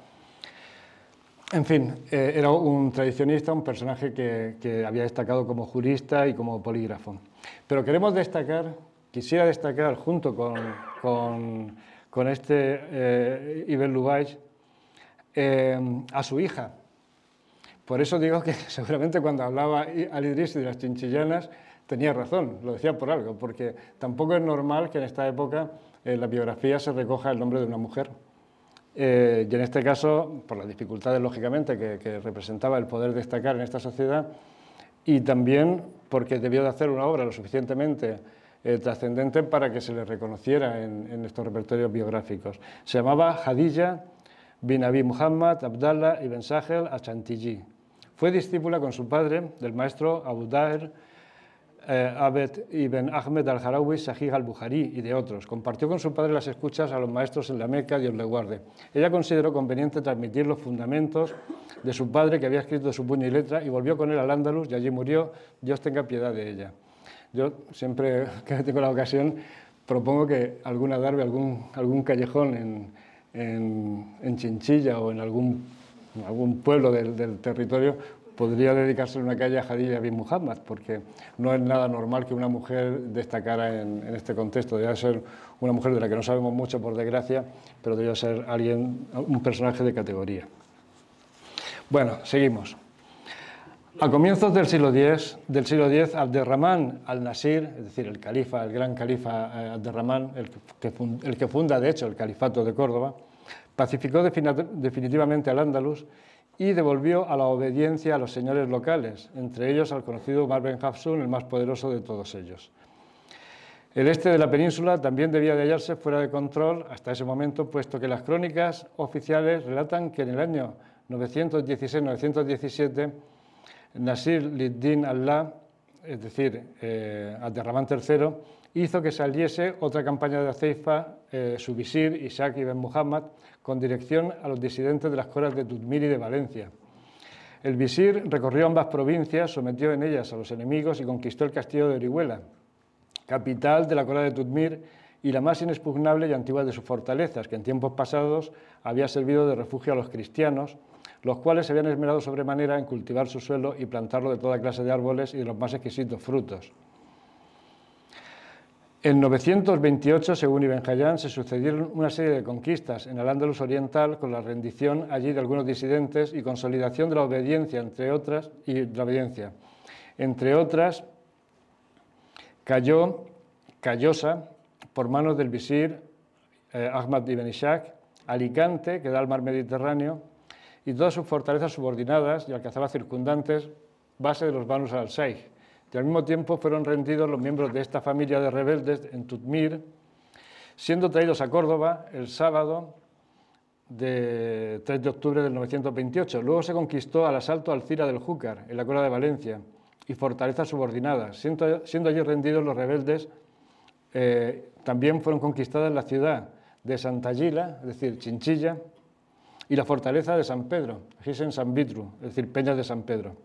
En fin, era un tradicionista, un personaje que había destacado como jurista y como polígrafo. Pero quisiera destacar junto con este Ibn Lubaj a su hija. Por eso digo que seguramente cuando hablaba Al-Idrisi de las chinchillanas tenía razón, lo decía por algo, porque tampoco es normal que en esta época en la biografía se recoja el nombre de una mujer. Y en este caso, por las dificultades, lógicamente, que representaba el poder destacar en esta sociedad, y también porque debió de hacer una obra lo suficientemente trascendente para que se le reconociera en estos repertorios biográficos. Se llamaba Hadija bin Abi Muhammad Abdallah ibn Sahel al-Chantilly. Fue discípula con su padre del maestro Abu Dahr Abed ibn Ahmed al-Harawi, Sahih al-Bukhari y de otros. Compartió con su padre las escuchas a los maestros en la Meca, Dios le guarde. Ella consideró conveniente transmitir los fundamentos de su padre, que había escrito de su puño y letra, y volvió con él al Andalus y allí murió. Dios tenga piedad de ella. Yo siempre que tengo la ocasión propongo que alguna darbe, algún callejón en Chinchilla o en algún pueblo del territorio podría dedicarse una calle a Hadija bin Muhammad, porque no es nada normal que una mujer destacara en este contexto. Debe ser una mujer de la que no sabemos mucho, por desgracia, pero debe ser un personaje de categoría. Bueno, seguimos. A comienzos del siglo X, Abderramán al-Nasir, es decir, el gran califa Abderramán, el que funda, de hecho, el califato de Córdoba, pacificó definitivamente al Andalus y devolvió a la obediencia a los señores locales, entre ellos al conocido Umar ben Hafsun, el más poderoso de todos ellos. El este de la península también debía de hallarse fuera de control hasta ese momento, puesto que las crónicas oficiales relatan que en el año 916-917 Nasir lid-Din Allah, es decir, Abderramán III, hizo que saliese otra campaña de Ceifa, su visir Isaac ibn Muhammad, con dirección a los disidentes de las coras de Tudmir y de Valencia. El visir recorrió ambas provincias, sometió en ellas a los enemigos y conquistó el castillo de Orihuela, capital de la cora de Tudmir, y la más inexpugnable y antigua de sus fortalezas, que en tiempos pasados había servido de refugio a los cristianos, los cuales se habían esmerado sobremanera en cultivar su suelo y plantarlo de toda clase de árboles y de los más exquisitos frutos. En 928, según Ibn Hayyan, se sucedieron una serie de conquistas en Al-Ándalus oriental con la rendición allí de algunos disidentes y consolidación de la obediencia, entre otras, cayó Callosa por manos del visir Ahmad ibn Ishaq, Alicante, que da al mar Mediterráneo, y todas sus fortalezas subordinadas y alcazabas circundantes, base de los Banus al-Shaykh. Y al mismo tiempo fueron rendidos los miembros de esta familia de rebeldes en Tutmir, siendo traídos a Córdoba el sábado de 3 de octubre del 928. Luego se conquistó al asalto Alcira del Júcar, en la Cora de Valencia, y fortalezas subordinadas. Siendo allí rendidos los rebeldes, también fueron conquistadas la ciudad de Santa Gila, es decir, Chinchilla, y la fortaleza de San Pedro, Gisen San Vitru, es decir, Peñas de San Pedro,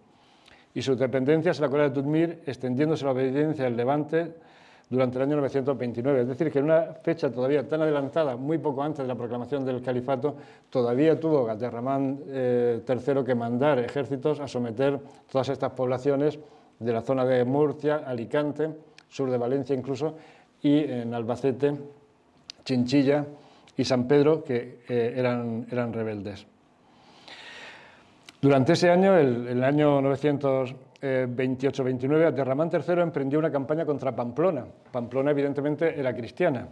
y sus dependencias en la Cora de Tutmir, extendiéndose la obediencia del Levante durante el año 929. Es decir, que en una fecha todavía tan adelantada, muy poco antes de la proclamación del califato, todavía tuvo Abderramán III que mandar ejércitos a someter todas estas poblaciones de la zona de Murcia, Alicante, sur de Valencia incluso, y en Albacete, Chinchilla y San Pedro, que eran rebeldes. Durante ese año, el año 928-29, Abderramán III emprendió una campaña contra Pamplona. Pamplona, evidentemente, era cristiana,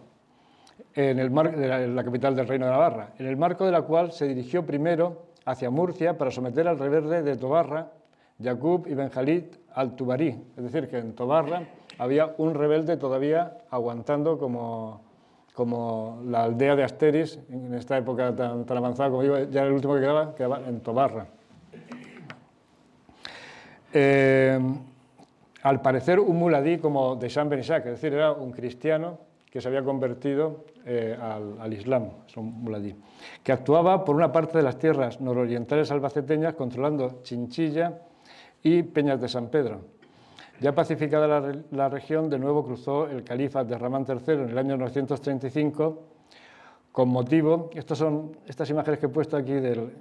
en la capital del Reino de Navarra, en el marco de la cual se dirigió primero hacia Murcia para someter al rebelde de Tobarra, Yaqub ibn Khalid al-Tubarí. Es decir, que en Tobarra había un rebelde todavía aguantando como la aldea de Asteris, en esta época tan avanzada, como digo, ya el último que quedaba en Tobarra. Al parecer un muladí como de San Ben Ishaq, es decir, era un cristiano que se había convertido al Islam, es un muladí, que actuaba por una parte de las tierras nororientales albaceteñas, controlando Chinchilla y Peñas de San Pedro. Ya pacificada la región, de nuevo cruzó el califa Abderramán III en el año 935, con motivo, estas imágenes que he puesto aquí del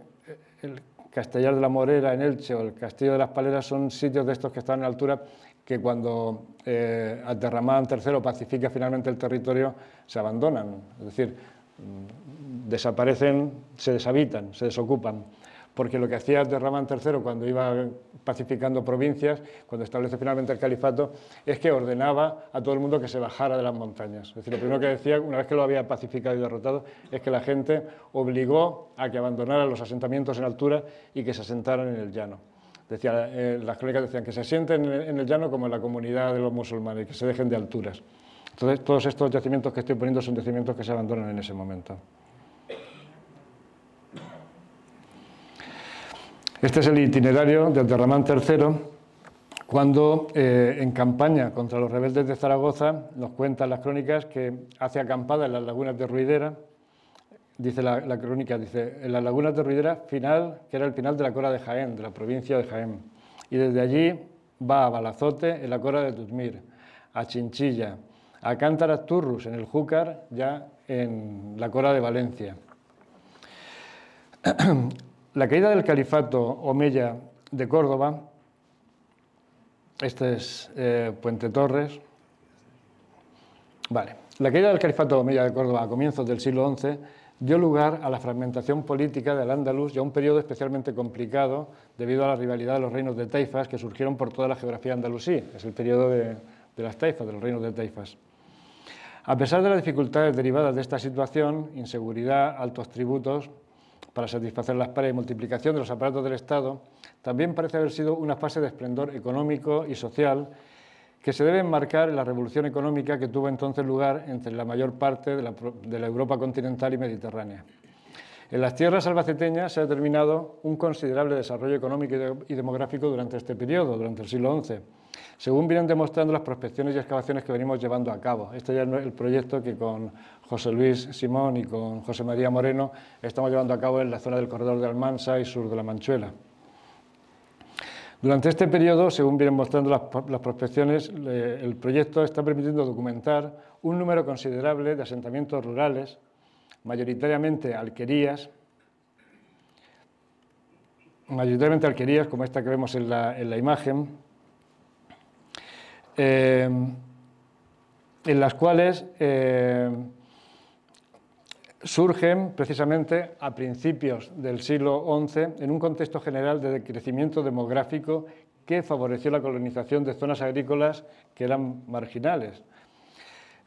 Castellar de la Morera en Elche o el Castillo de las Paleras, son sitios de estos que están en altura que cuando Abderramán III pacifica finalmente el territorio se abandonan, es decir, desaparecen, se deshabitan, se desocupan, porque lo que hacía Abderramán III cuando iba pacificando provincias, cuando establece finalmente el califato, es que ordenaba a todo el mundo que se bajara de las montañas. Es decir, lo primero que decía, una vez que lo había pacificado y derrotado, es que la gente obligó a que abandonaran los asentamientos en altura y que se asentaran en el llano. Las crónicas decían que se asienten en el llano como en la comunidad de los musulmanes, que se dejen de alturas. Entonces, todos estos yacimientos que estoy poniendo son yacimientos que se abandonan en ese momento. Este es el itinerario de Abderramán III cuando, en campaña contra los rebeldes de Zaragoza, nos cuentan las crónicas que hace acampada en las lagunas de Ruidera. Dice la crónica, dice, en las lagunas de Ruidera, final, que era el final de la Cora de Jaén, de la provincia de Jaén. Y desde allí va a Balazote, en la Cora de Tutmir, a Chinchilla, a Cántaras Turrus, en el Júcar, ya en la Cora de Valencia. La caída del califato omeya de Córdoba, este es Puente Torres. Vale. La caída del califato omeya de Córdoba a comienzos del siglo XI dio lugar a la fragmentación política del Al-Ándalus y a un periodo especialmente complicado debido a la rivalidad de los reinos de taifas que surgieron por toda la geografía andalusí. Es el periodo de las taifas, de los reinos de taifas. A pesar de las dificultades derivadas de esta situación, inseguridad, altos tributos para satisfacer las pares y multiplicación de los aparatos del Estado, también parece haber sido una fase de esplendor económico y social que se debe enmarcar en la revolución económica que tuvo entonces lugar entre la mayor parte de la Europa continental y mediterránea. En las tierras albaceteñas se ha determinado un considerable desarrollo económico y demográfico durante este periodo, durante el siglo XI, según vienen demostrando las prospecciones y excavaciones que venimos llevando a cabo. Este ya es el proyecto que con José Luis Simón y con José María Moreno estamos llevando a cabo en la zona del corredor de Almansa y sur de la Manchuela. Durante este periodo, según vienen mostrando las prospecciones, el proyecto está permitiendo documentar un número considerable de asentamientos rurales, mayoritariamente alquerías, como esta que vemos en la imagen, en las cuales surgen precisamente a principios del siglo XI en un contexto general de decrecimiento demográfico que favoreció la colonización de zonas agrícolas que eran marginales.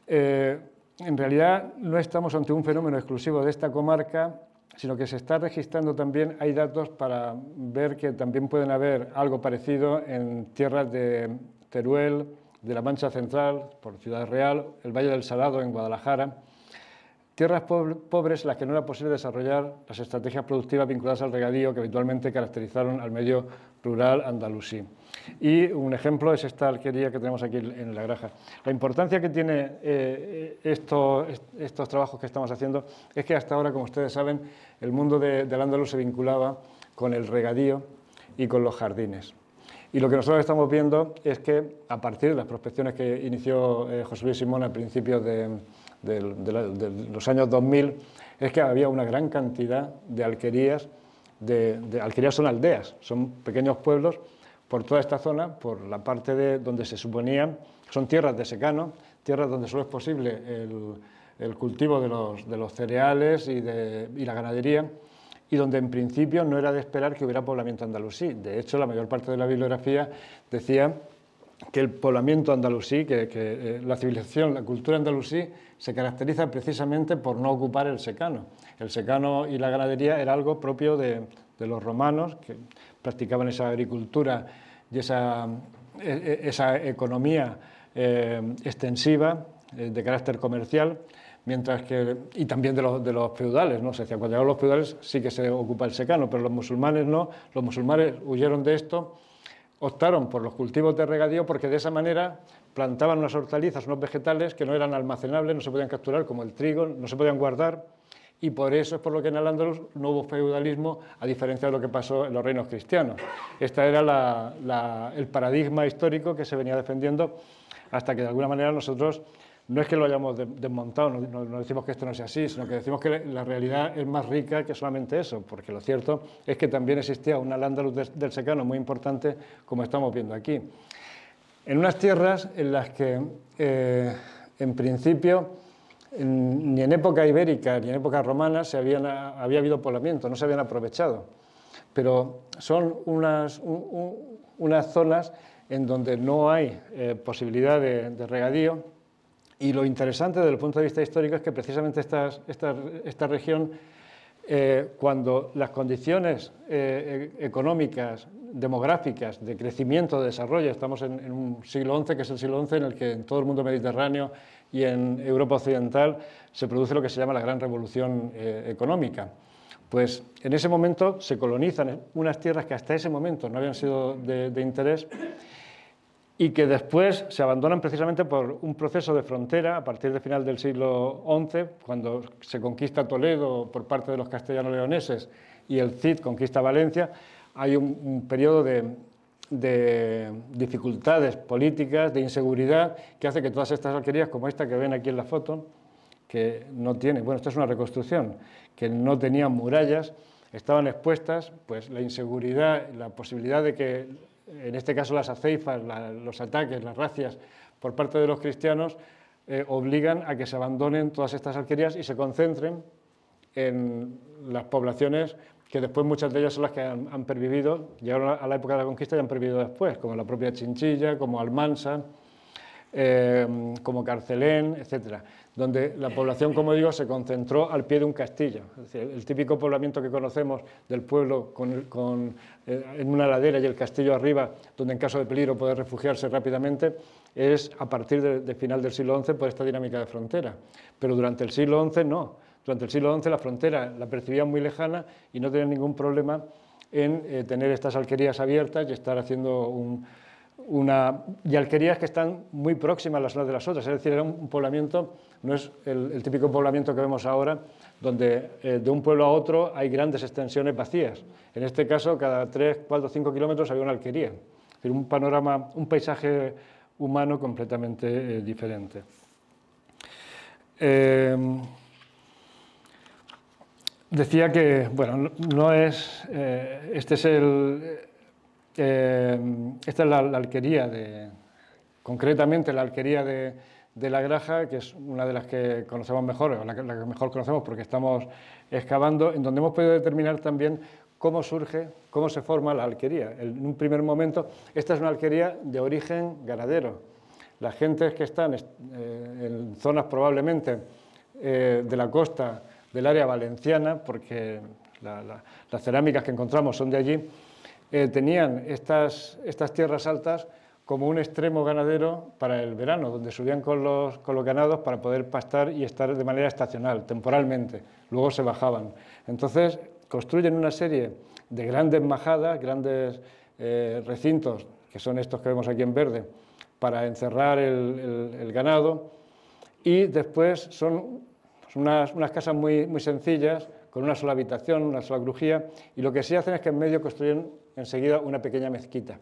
En realidad no estamos ante un fenómeno exclusivo de esta comarca, sino que se está registrando también, hay datos para ver que también pueden haber algo parecido en tierras de Teruel, de la Mancha Central, por Ciudad Real, el Valle del Salado en Guadalajara, tierras pobres en las que no era posible desarrollar las estrategias productivas vinculadas al regadío que habitualmente caracterizaron al medio rural andalusí. Y un ejemplo es esta alquería que tenemos aquí en La Graja. La importancia que tiene estos trabajos que estamos haciendo es que hasta ahora, como ustedes saben, el mundo del Andaluz se vinculaba con el regadío y con los jardines. Y lo que nosotros estamos viendo es que, a partir de las prospecciones que inició José Luis Simón a principios de los años 2000, es que había una gran cantidad de alquerías. Alquerías son aldeas, son pequeños pueblos por toda esta zona, por la parte de donde se suponían, son tierras de secano, tierras donde solo es posible el cultivo de los cereales y la ganadería, y donde en principio no era de esperar que hubiera poblamiento andalusí. De hecho, la mayor parte de la bibliografía decía que el poblamiento andalusí, que la civilización, la cultura andalusí, se caracteriza precisamente por no ocupar el secano. El secano y la ganadería era algo propio de los romanos, que practicaban esa agricultura y esa economía extensiva de carácter comercial, mientras que, y también de los feudales, ¿no? Se decía, cuando llegaron los feudales sí que se ocupa el secano, pero los musulmanes no, los musulmanes huyeron de esto, optaron por los cultivos de regadío porque de esa manera plantaban unas hortalizas, unos vegetales que no eran almacenables, no se podían capturar, como el trigo, no se podían guardar, y por eso es por lo que en Al-Ándalus no hubo feudalismo, a diferencia de lo que pasó en los reinos cristianos. Este era el paradigma histórico que se venía defendiendo hasta que de alguna manera nosotros no es que lo hayamos desmontado, no decimos que esto no sea así, sino que decimos que la realidad es más rica que solamente eso, porque lo cierto es que también existía un Al-Ándalus del secano muy importante, como estamos viendo aquí. En unas tierras en las que, en principio, ni en época ibérica ni en época romana había habido poblamiento, no se habían aprovechado, pero son unas zonas en donde no hay posibilidad de regadío. Y lo interesante desde el punto de vista histórico es que precisamente esta región, cuando las condiciones económicas, demográficas, de crecimiento, de desarrollo, estamos en un siglo XI, que es el siglo XI en el que en todo el mundo mediterráneo y en Europa occidental se produce lo que se llama la gran revolución económica. Pues en ese momento se colonizan unas tierras que hasta ese momento no habían sido de interés, y que después se abandonan precisamente por un proceso de frontera a partir del final del siglo XI, cuando se conquista Toledo por parte de los castellano-leoneses y el Cid conquista Valencia. Hay un periodo de dificultades políticas, de inseguridad, que hace que todas estas alquerías, como esta que ven aquí en la foto, que no tiene, bueno, esto es una reconstrucción, que no tenían murallas, estaban expuestas, pues la inseguridad, la posibilidad de que, en este caso las aceifas, los ataques, las racias por parte de los cristianos, obligan a que se abandonen todas estas alquerías y se concentren en las poblaciones que después muchas de ellas son las que han pervivido, llegaron a la época de la conquista y han pervivido después, como la propia Chinchilla, como Almansa, como Carcelén, etcétera, donde la población, como digo, se concentró al pie de un castillo. Es decir, el típico poblamiento que conocemos del pueblo en una ladera y el castillo arriba, donde en caso de peligro puede refugiarse rápidamente, es a partir del final del siglo XI por esta dinámica de frontera. Pero durante el siglo XI no. Durante el siglo XI la frontera la percibían muy lejana y no tenían ningún problema en tener estas alquerías abiertas y estar haciendo y alquerías que están muy próximas las unas de las otras, es decir, era un poblamiento, no es el típico poblamiento que vemos ahora, donde de un pueblo a otro hay grandes extensiones vacías. En este caso, cada 3, 4, 5 kilómetros había una alquería, es decir, un panorama, un paisaje humano completamente diferente. Decía que, bueno, no es, esta es la alquería, concretamente la alquería de La Graja, que es una de las que conocemos mejor, o la que mejor conocemos porque estamos excavando, en donde hemos podido determinar también cómo surge, cómo se forma la alquería. En un primer momento, esta es una alquería de origen ganadero. Las gentes que están en zonas probablemente de la costa del área valenciana, porque las cerámicas que encontramos son de allí, tenían estas tierras altas como un extremo ganadero para el verano, donde subían con los ganados para poder pastar y estar de manera estacional, temporalmente. Luego se bajaban. Entonces, construyen una serie de grandes majadas, grandes recintos, que son estos que vemos aquí en verde, para encerrar el ganado, y después son unas casas muy sencillas, con una sola habitación, una sola crujía, y lo que sí hacen es que en medio construyen enseguida una pequeña mezquita.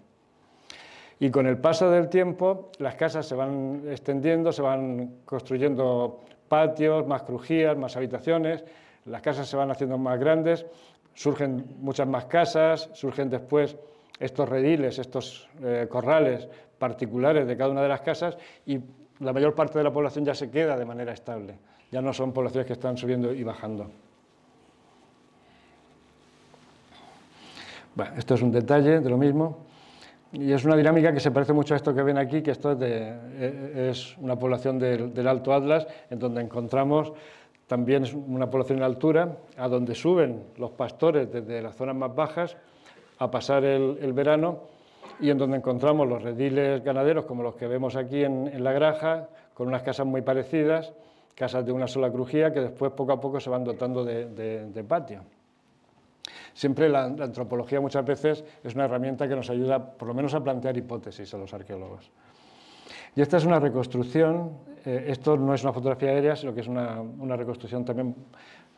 Y con el paso del tiempo, las casas se van extendiendo, se van construyendo patios, más crujías, más habitaciones, las casas se van haciendo más grandes, surgen muchas más casas, surgen después estos rediles, estos corrales particulares de cada una de las casas, y la mayor parte de la población ya se queda de manera estable, ya no son poblaciones que están subiendo y bajando. Bueno, esto es un detalle de lo mismo. Y es una dinámica que se parece mucho a esto que ven aquí, que esto es una población del Alto Atlas, en donde encontramos también una población en altura, a donde suben los pastores desde las zonas más bajas a pasar el verano, y en donde encontramos los rediles ganaderos, como los que vemos aquí en La Graja, con unas casas muy parecidas, casas de una sola crujía, que después poco a poco se van dotando de patio. Siempre la antropología muchas veces es una herramienta que nos ayuda por lo menos a plantear hipótesis a los arqueólogos. Y esta es una reconstrucción, esto no es una fotografía aérea, sino que es una reconstrucción también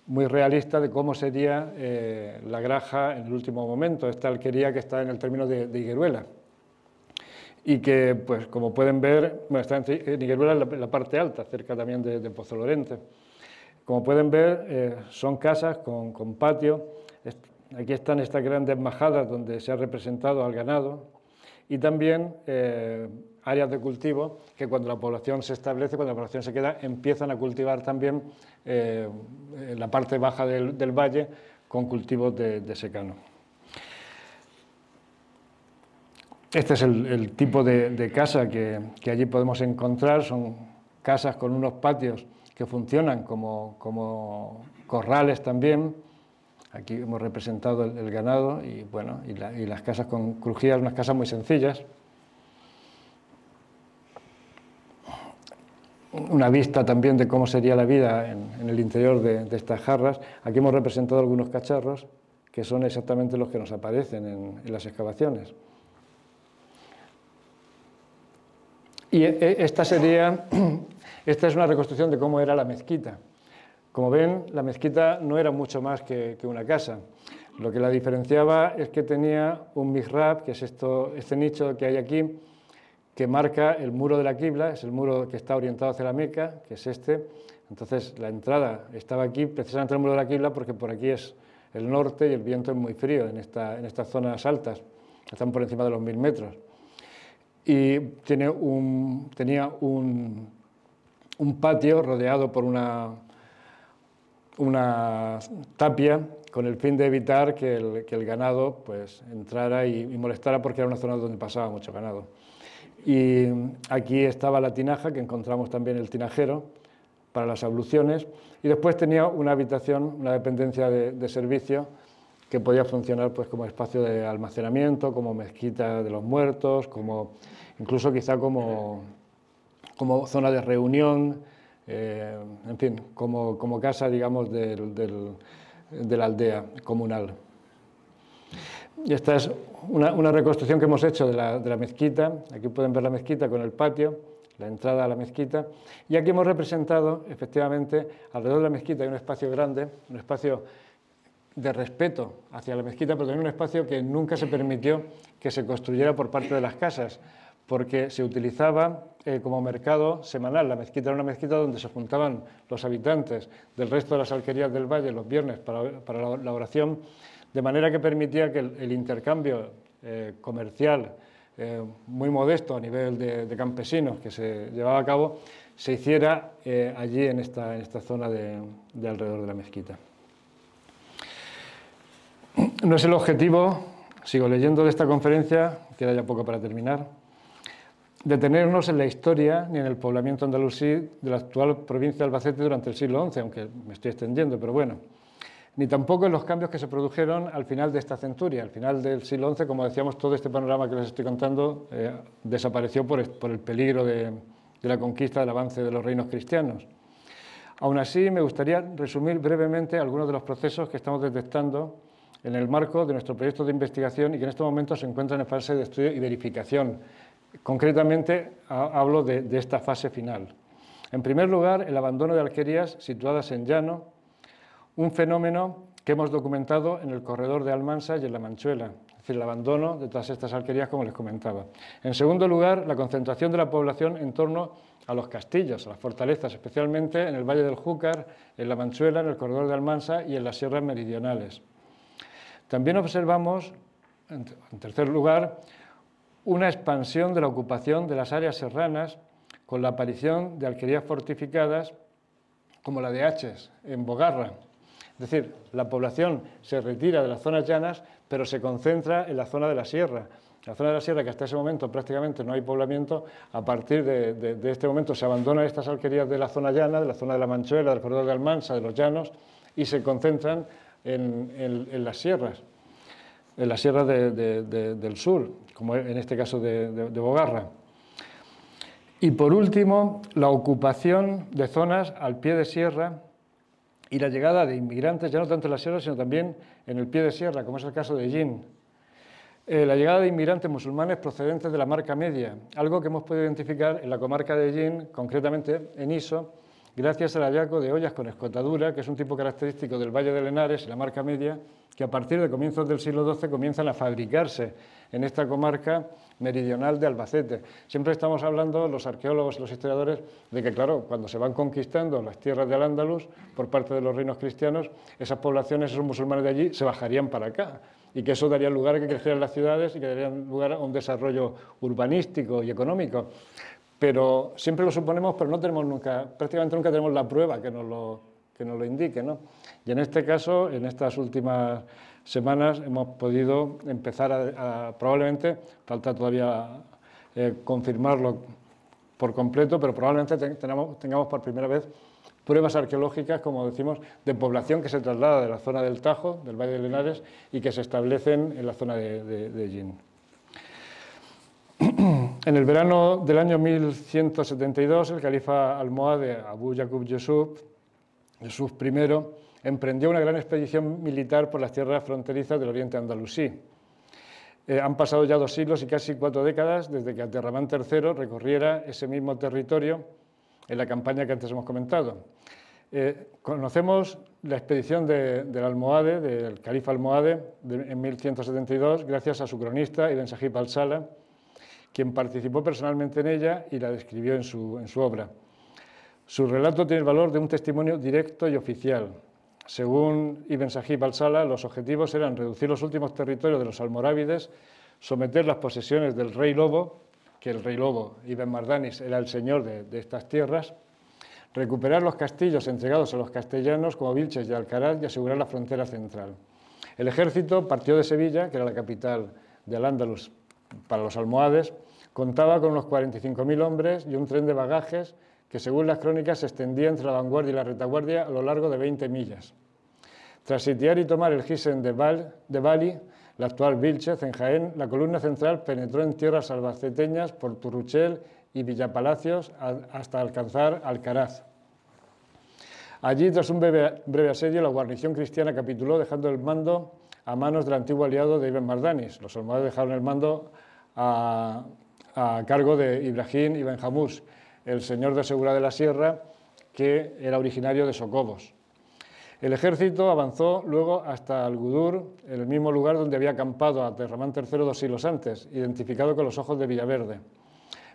muy realista de cómo sería La Graja en el último momento, esta alquería que está en el término de Higueruela. Y que, pues, como pueden ver, bueno, está en Higueruela en la parte alta, cerca también de Pozo Lorente. Como pueden ver, son casas con patio. Aquí están estas grandes majadas donde se ha representado al ganado, y también áreas de cultivo que cuando la población se establece, cuando la población se queda, empiezan a cultivar también la parte baja del valle con cultivos de secano. Este es el tipo de casa que allí podemos encontrar. Son casas con unos patios que funcionan como corrales también. Aquí hemos representado el ganado y, bueno, y las casas con crujías, unas casas muy sencillas. Una vista también de cómo sería la vida en el interior de estas jarras. Aquí hemos representado algunos cacharros que son exactamente los que nos aparecen en las excavaciones. Y esta es una reconstrucción de cómo era la mezquita. Como ven, la mezquita no era mucho más que una casa. Lo que la diferenciaba es que tenía un mihrab, que es este nicho que hay aquí, que marca el muro de la quibla, es el muro que está orientado hacia la Meca, que es este. Entonces, la entrada estaba aquí, precisamente en el muro de la quibla, porque por aquí es el norte y el viento es muy frío en estas zonas altas, están por encima de los 1000 metros. Y tenía un patio rodeado por una tapia, con el fin de evitar que el ganado pues, entrara y molestara, porque era una zona donde pasaba mucho ganado. Y aquí estaba la tinaja, que encontramos también el tinajero para las abluciones, y después tenía una habitación, una dependencia de servicio, que podía funcionar pues, como espacio de almacenamiento, como mezquita de los muertos, incluso quizá como zona de reunión, en fin, como casa, digamos, de la aldea comunal. Y esta es una reconstrucción que hemos hecho de la mezquita. Aquí pueden ver la mezquita con el patio, la entrada a la mezquita, y aquí hemos representado, efectivamente, alrededor de la mezquita hay un espacio grande, un espacio de respeto hacia la mezquita, pero también un espacio que nunca se permitió que se construyera por parte de las casas, porque se utilizaba como mercado semanal. La mezquita era una mezquita donde se juntaban los habitantes del resto de las alquerías del valle los viernes para la oración, de manera que permitía que el intercambio comercial muy modesto a nivel de campesinos que se llevaba a cabo se hiciera allí en esta zona de alrededor de la mezquita. No es el objetivo, sigo leyendo de esta conferencia, queda ya poco para terminar, detenernos en la historia ni en el poblamiento andalusí de la actual provincia de Albacete durante el siglo XI, aunque me estoy extendiendo, pero bueno, ni tampoco en los cambios que se produjeron al final de esta centuria. Al final del siglo XI, como decíamos, todo este panorama que les estoy contando desapareció por el peligro de la conquista, del avance de los reinos cristianos. Aún así, me gustaría resumir brevemente algunos de los procesos que estamos detectando en el marco de nuestro proyecto de investigación y que en estos momentos se encuentran en fase de estudio y verificación. Concretamente, hablo de esta fase final. En primer lugar, el abandono de alquerías situadas en llano, un fenómeno que hemos documentado en el corredor de Almansa y en la Manchuela, es decir, el abandono de todas estas alquerías, como les comentaba. En segundo lugar, la concentración de la población en torno a los castillos, a las fortalezas, especialmente en el Valle del Júcar, en la Manchuela, en el corredor de Almansa y en las sierras meridionales. También observamos, en tercer lugar, una expansión de la ocupación de las áreas serranas con la aparición de alquerías fortificadas como la de Aches, en Bogarra. Es decir, la población se retira de las zonas llanas, pero se concentra en la zona de la sierra. La zona de la sierra, que hasta ese momento prácticamente no hay poblamiento, a partir de este momento se abandonan estas alquerías de la zona llana, de la zona de la Manchuela, del corredor de Almansa, de los llanos, y se concentran en las sierras. En las sierras del sur, como en este caso de Bogarra. Y por último, la ocupación de zonas al pie de sierra y la llegada de inmigrantes, ya no tanto en la sierra, sino también en el pie de sierra, como es el caso de Jin. La llegada de inmigrantes musulmanes procedentes de la Marca Media, algo que hemos podido identificar en la comarca de Jin, concretamente en Iso, gracias al hallazgo de ollas con escotadura, que es un tipo característico del Valle de Lenares y la Marca Media, que a partir de comienzos del siglo XII comienzan a fabricarse en esta comarca meridional de Albacete. Siempre estamos hablando, los arqueólogos y los historiadores, de que, claro, cuando se van conquistando las tierras del Andalus por parte de los reinos cristianos, esas poblaciones, esos musulmanes de allí, se bajarían para acá, y que eso daría lugar a que crecieran las ciudades y que daría lugar a un desarrollo urbanístico y económico. Pero siempre lo suponemos, pero no tenemos nunca, prácticamente nunca tenemos la prueba que nos lo indique, ¿no? Y en este caso, en estas últimas semanas, hemos podido empezar probablemente, falta todavía confirmarlo por completo, pero probablemente tengamos por primera vez pruebas arqueológicas, como decimos, de población que se traslada de la zona del Tajo, del Valle de Lenares, y que se establecen en la zona de Jin. En el verano del año 1172, el califa almohade Abu Yaqub Yusuf I, emprendió una gran expedición militar por las tierras fronterizas del oriente andalusí. Han pasado ya 2 siglos y casi 4 décadas desde que Abderramán III recorriera ese mismo territorio en la campaña que antes hemos comentado. Conocemos la expedición del almohade, del califa almohade, en 1172, gracias a su cronista Ibn Sahib al-Sala, quien participó personalmente en ella y la describió en su obra. Su relato tiene el valor de un testimonio directo y oficial. Según Ibn Sahib al-Sala, los objetivos eran reducir los últimos territorios de los almorávides, someter las posesiones del rey lobo, que el rey lobo, Ibn Mardanis, era el señor de estas tierras, recuperar los castillos entregados a los castellanos como Vilches y Alcaraz y asegurar la frontera central. El ejército partió de Sevilla, que era la capital del Andalus para los almohades, contaba con unos 45.000 hombres y un tren de bagajes que, según las crónicas, se extendía entre la vanguardia y la retaguardia a lo largo de 20 millas. Tras sitiar y tomar el Gisen de Bali, la actual Vilchez, en Jaén, la columna central penetró en tierras albaceteñas por Turruchel y Villapalacios hasta alcanzar Alcaraz. Allí, tras un breve asedio, la guarnición cristiana capituló, dejando el mando a manos del antiguo aliado de Ibn Mardanis. Los almohades dejaron el mando a cargo de Ibrahim Ibn Jamús, el señor de Segura de la Sierra, que era originario de Socobos. El ejército avanzó luego hasta Algudur, en el mismo lugar donde había acampado Abderramán III 2 siglos antes, identificado con los ojos de Villaverde.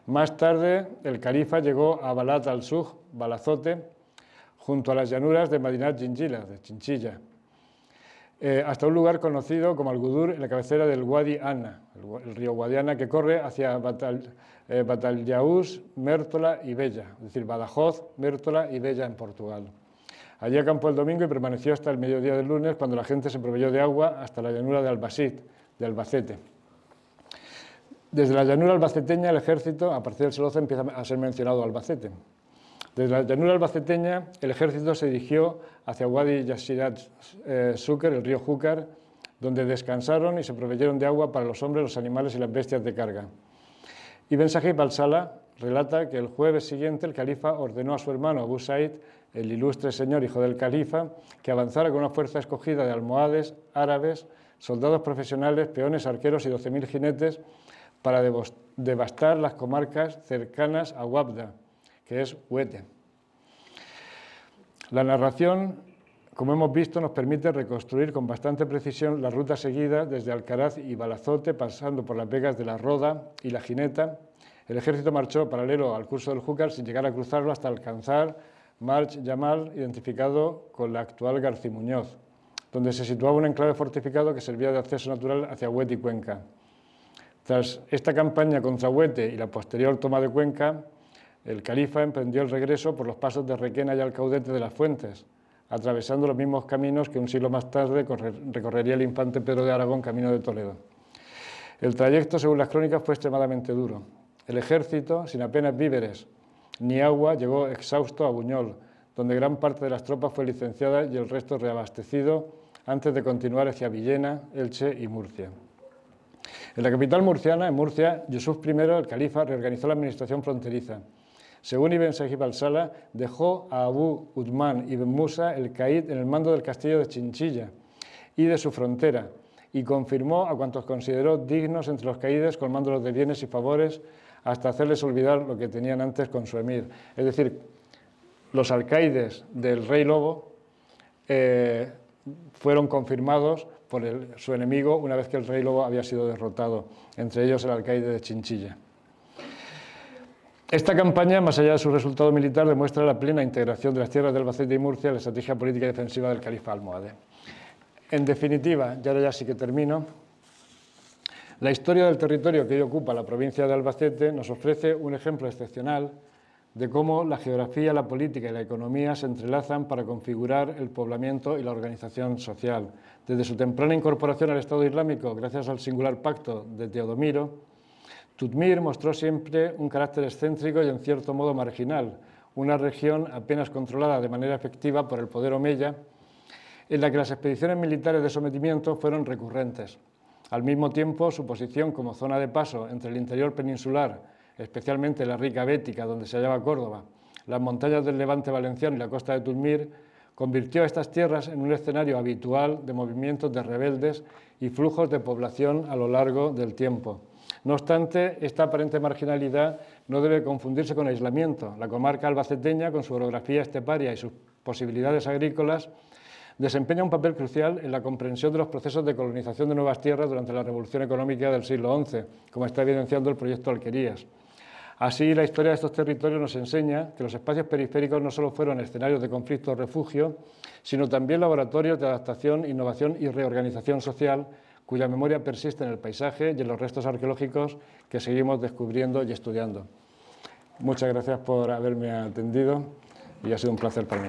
Más tarde, el califa llegó a Balat al-Sug, Balazote, junto a las llanuras de Madinat Jinjila, de Chinchilla, hasta un lugar conocido como Al-Gudur, en la cabecera del Wadi Anna, el río Guadiana, que corre hacia Batalhaús, Mértola y Bella, es decir, Badajoz, Mértola y Bella en Portugal. Allí acampó el domingo y permaneció hasta el mediodía del lunes, cuando la gente se proveyó de agua hasta la llanura de Albasit, de Albacete. Desde la llanura albaceteña, el ejército, a partir del siglo XII, empieza a ser mencionado Albacete. Desde la llanura albaceteña, el ejército se dirigió hacia Wadi Yashirat Suker, el río Júcar, donde descansaron y se proveyeron de agua para los hombres, los animales y las bestias de carga. Ibn Sahib al-Sala relata que el jueves siguiente el califa ordenó a su hermano Abu Said, el ilustre señor hijo del califa, que avanzara con una fuerza escogida de almohades, árabes, soldados profesionales, peones, arqueros y 12.000 jinetes para devastar las comarcas cercanas a Wabda, que es Huete. La narración, como hemos visto, nos permite reconstruir con bastante precisión la ruta seguida desde Alcaraz y Balazote, pasando por las vegas de la Roda y la Jineta. El ejército marchó paralelo al curso del Júcar sin llegar a cruzarlo hasta alcanzar March Yamal, identificado con la actual Garcimuñoz, donde se situaba un enclave fortificado que servía de acceso natural hacia Huete y Cuenca. Tras esta campaña contra Huete y la posterior toma de Cuenca, el califa emprendió el regreso por los pasos de Requena y Alcaudete de las Fuentes, atravesando los mismos caminos que un siglo más tarde recorrería el infante Pedro de Aragón camino de Toledo. El trayecto, según las crónicas, fue extremadamente duro. El ejército, sin apenas víveres ni agua, llegó exhausto a Buñol, donde gran parte de las tropas fue licenciada y el resto reabastecido antes de continuar hacia Villena, Elche y Murcia. En la capital murciana, en Murcia, Yusuf I, el califa, reorganizó la administración fronteriza. Según Ibn Sahib al-Sala, dejó a Abu Uthman ibn Musa el Caid en el mando del castillo de Chinchilla y de su frontera, y confirmó a cuantos consideró dignos entre los caídes, colmándolos de bienes y favores, hasta hacerles olvidar lo que tenían antes con su emir. Es decir, los alcaides del rey Lobo fueron confirmados por su enemigo una vez que el rey Lobo había sido derrotado, entre ellos el alcaide de Chinchilla. Esta campaña, más allá de su resultado militar, demuestra la plena integración de las tierras de Albacete y Murcia en la estrategia política y defensiva del califa almohade. En definitiva, y ahora ya sí que termino, la historia del territorio que hoy ocupa la provincia de Albacete nos ofrece un ejemplo excepcional de cómo la geografía, la política y la economía se entrelazan para configurar el poblamiento y la organización social. Desde su temprana incorporación al Estado Islámico, gracias al singular pacto de Teodomiro, Tutmir mostró siempre un carácter excéntrico y en cierto modo marginal, una región apenas controlada de manera efectiva por el poder omeya, en la que las expediciones militares de sometimiento fueron recurrentes. Al mismo tiempo, su posición como zona de paso entre el interior peninsular, especialmente la rica Bética, donde se hallaba Córdoba, las montañas del Levante valenciano y la costa de Tutmir, convirtió a estas tierras en un escenario habitual de movimientos de rebeldes y flujos de población a lo largo del tiempo. No obstante, esta aparente marginalidad no debe confundirse con aislamiento. La comarca albaceteña, con su orografía esteparia y sus posibilidades agrícolas, desempeña un papel crucial en la comprensión de los procesos de colonización de nuevas tierras durante la revolución económica del siglo XI, como está evidenciando el proyecto Alquerías. Así, la historia de estos territorios nos enseña que los espacios periféricos no solo fueron escenarios de conflicto o refugio, sino también laboratorios de adaptación, innovación y reorganización social, cuya memoria persiste en el paisaje y en los restos arqueológicos que seguimos descubriendo y estudiando. Muchas gracias por haberme atendido y ha sido un placer para mí.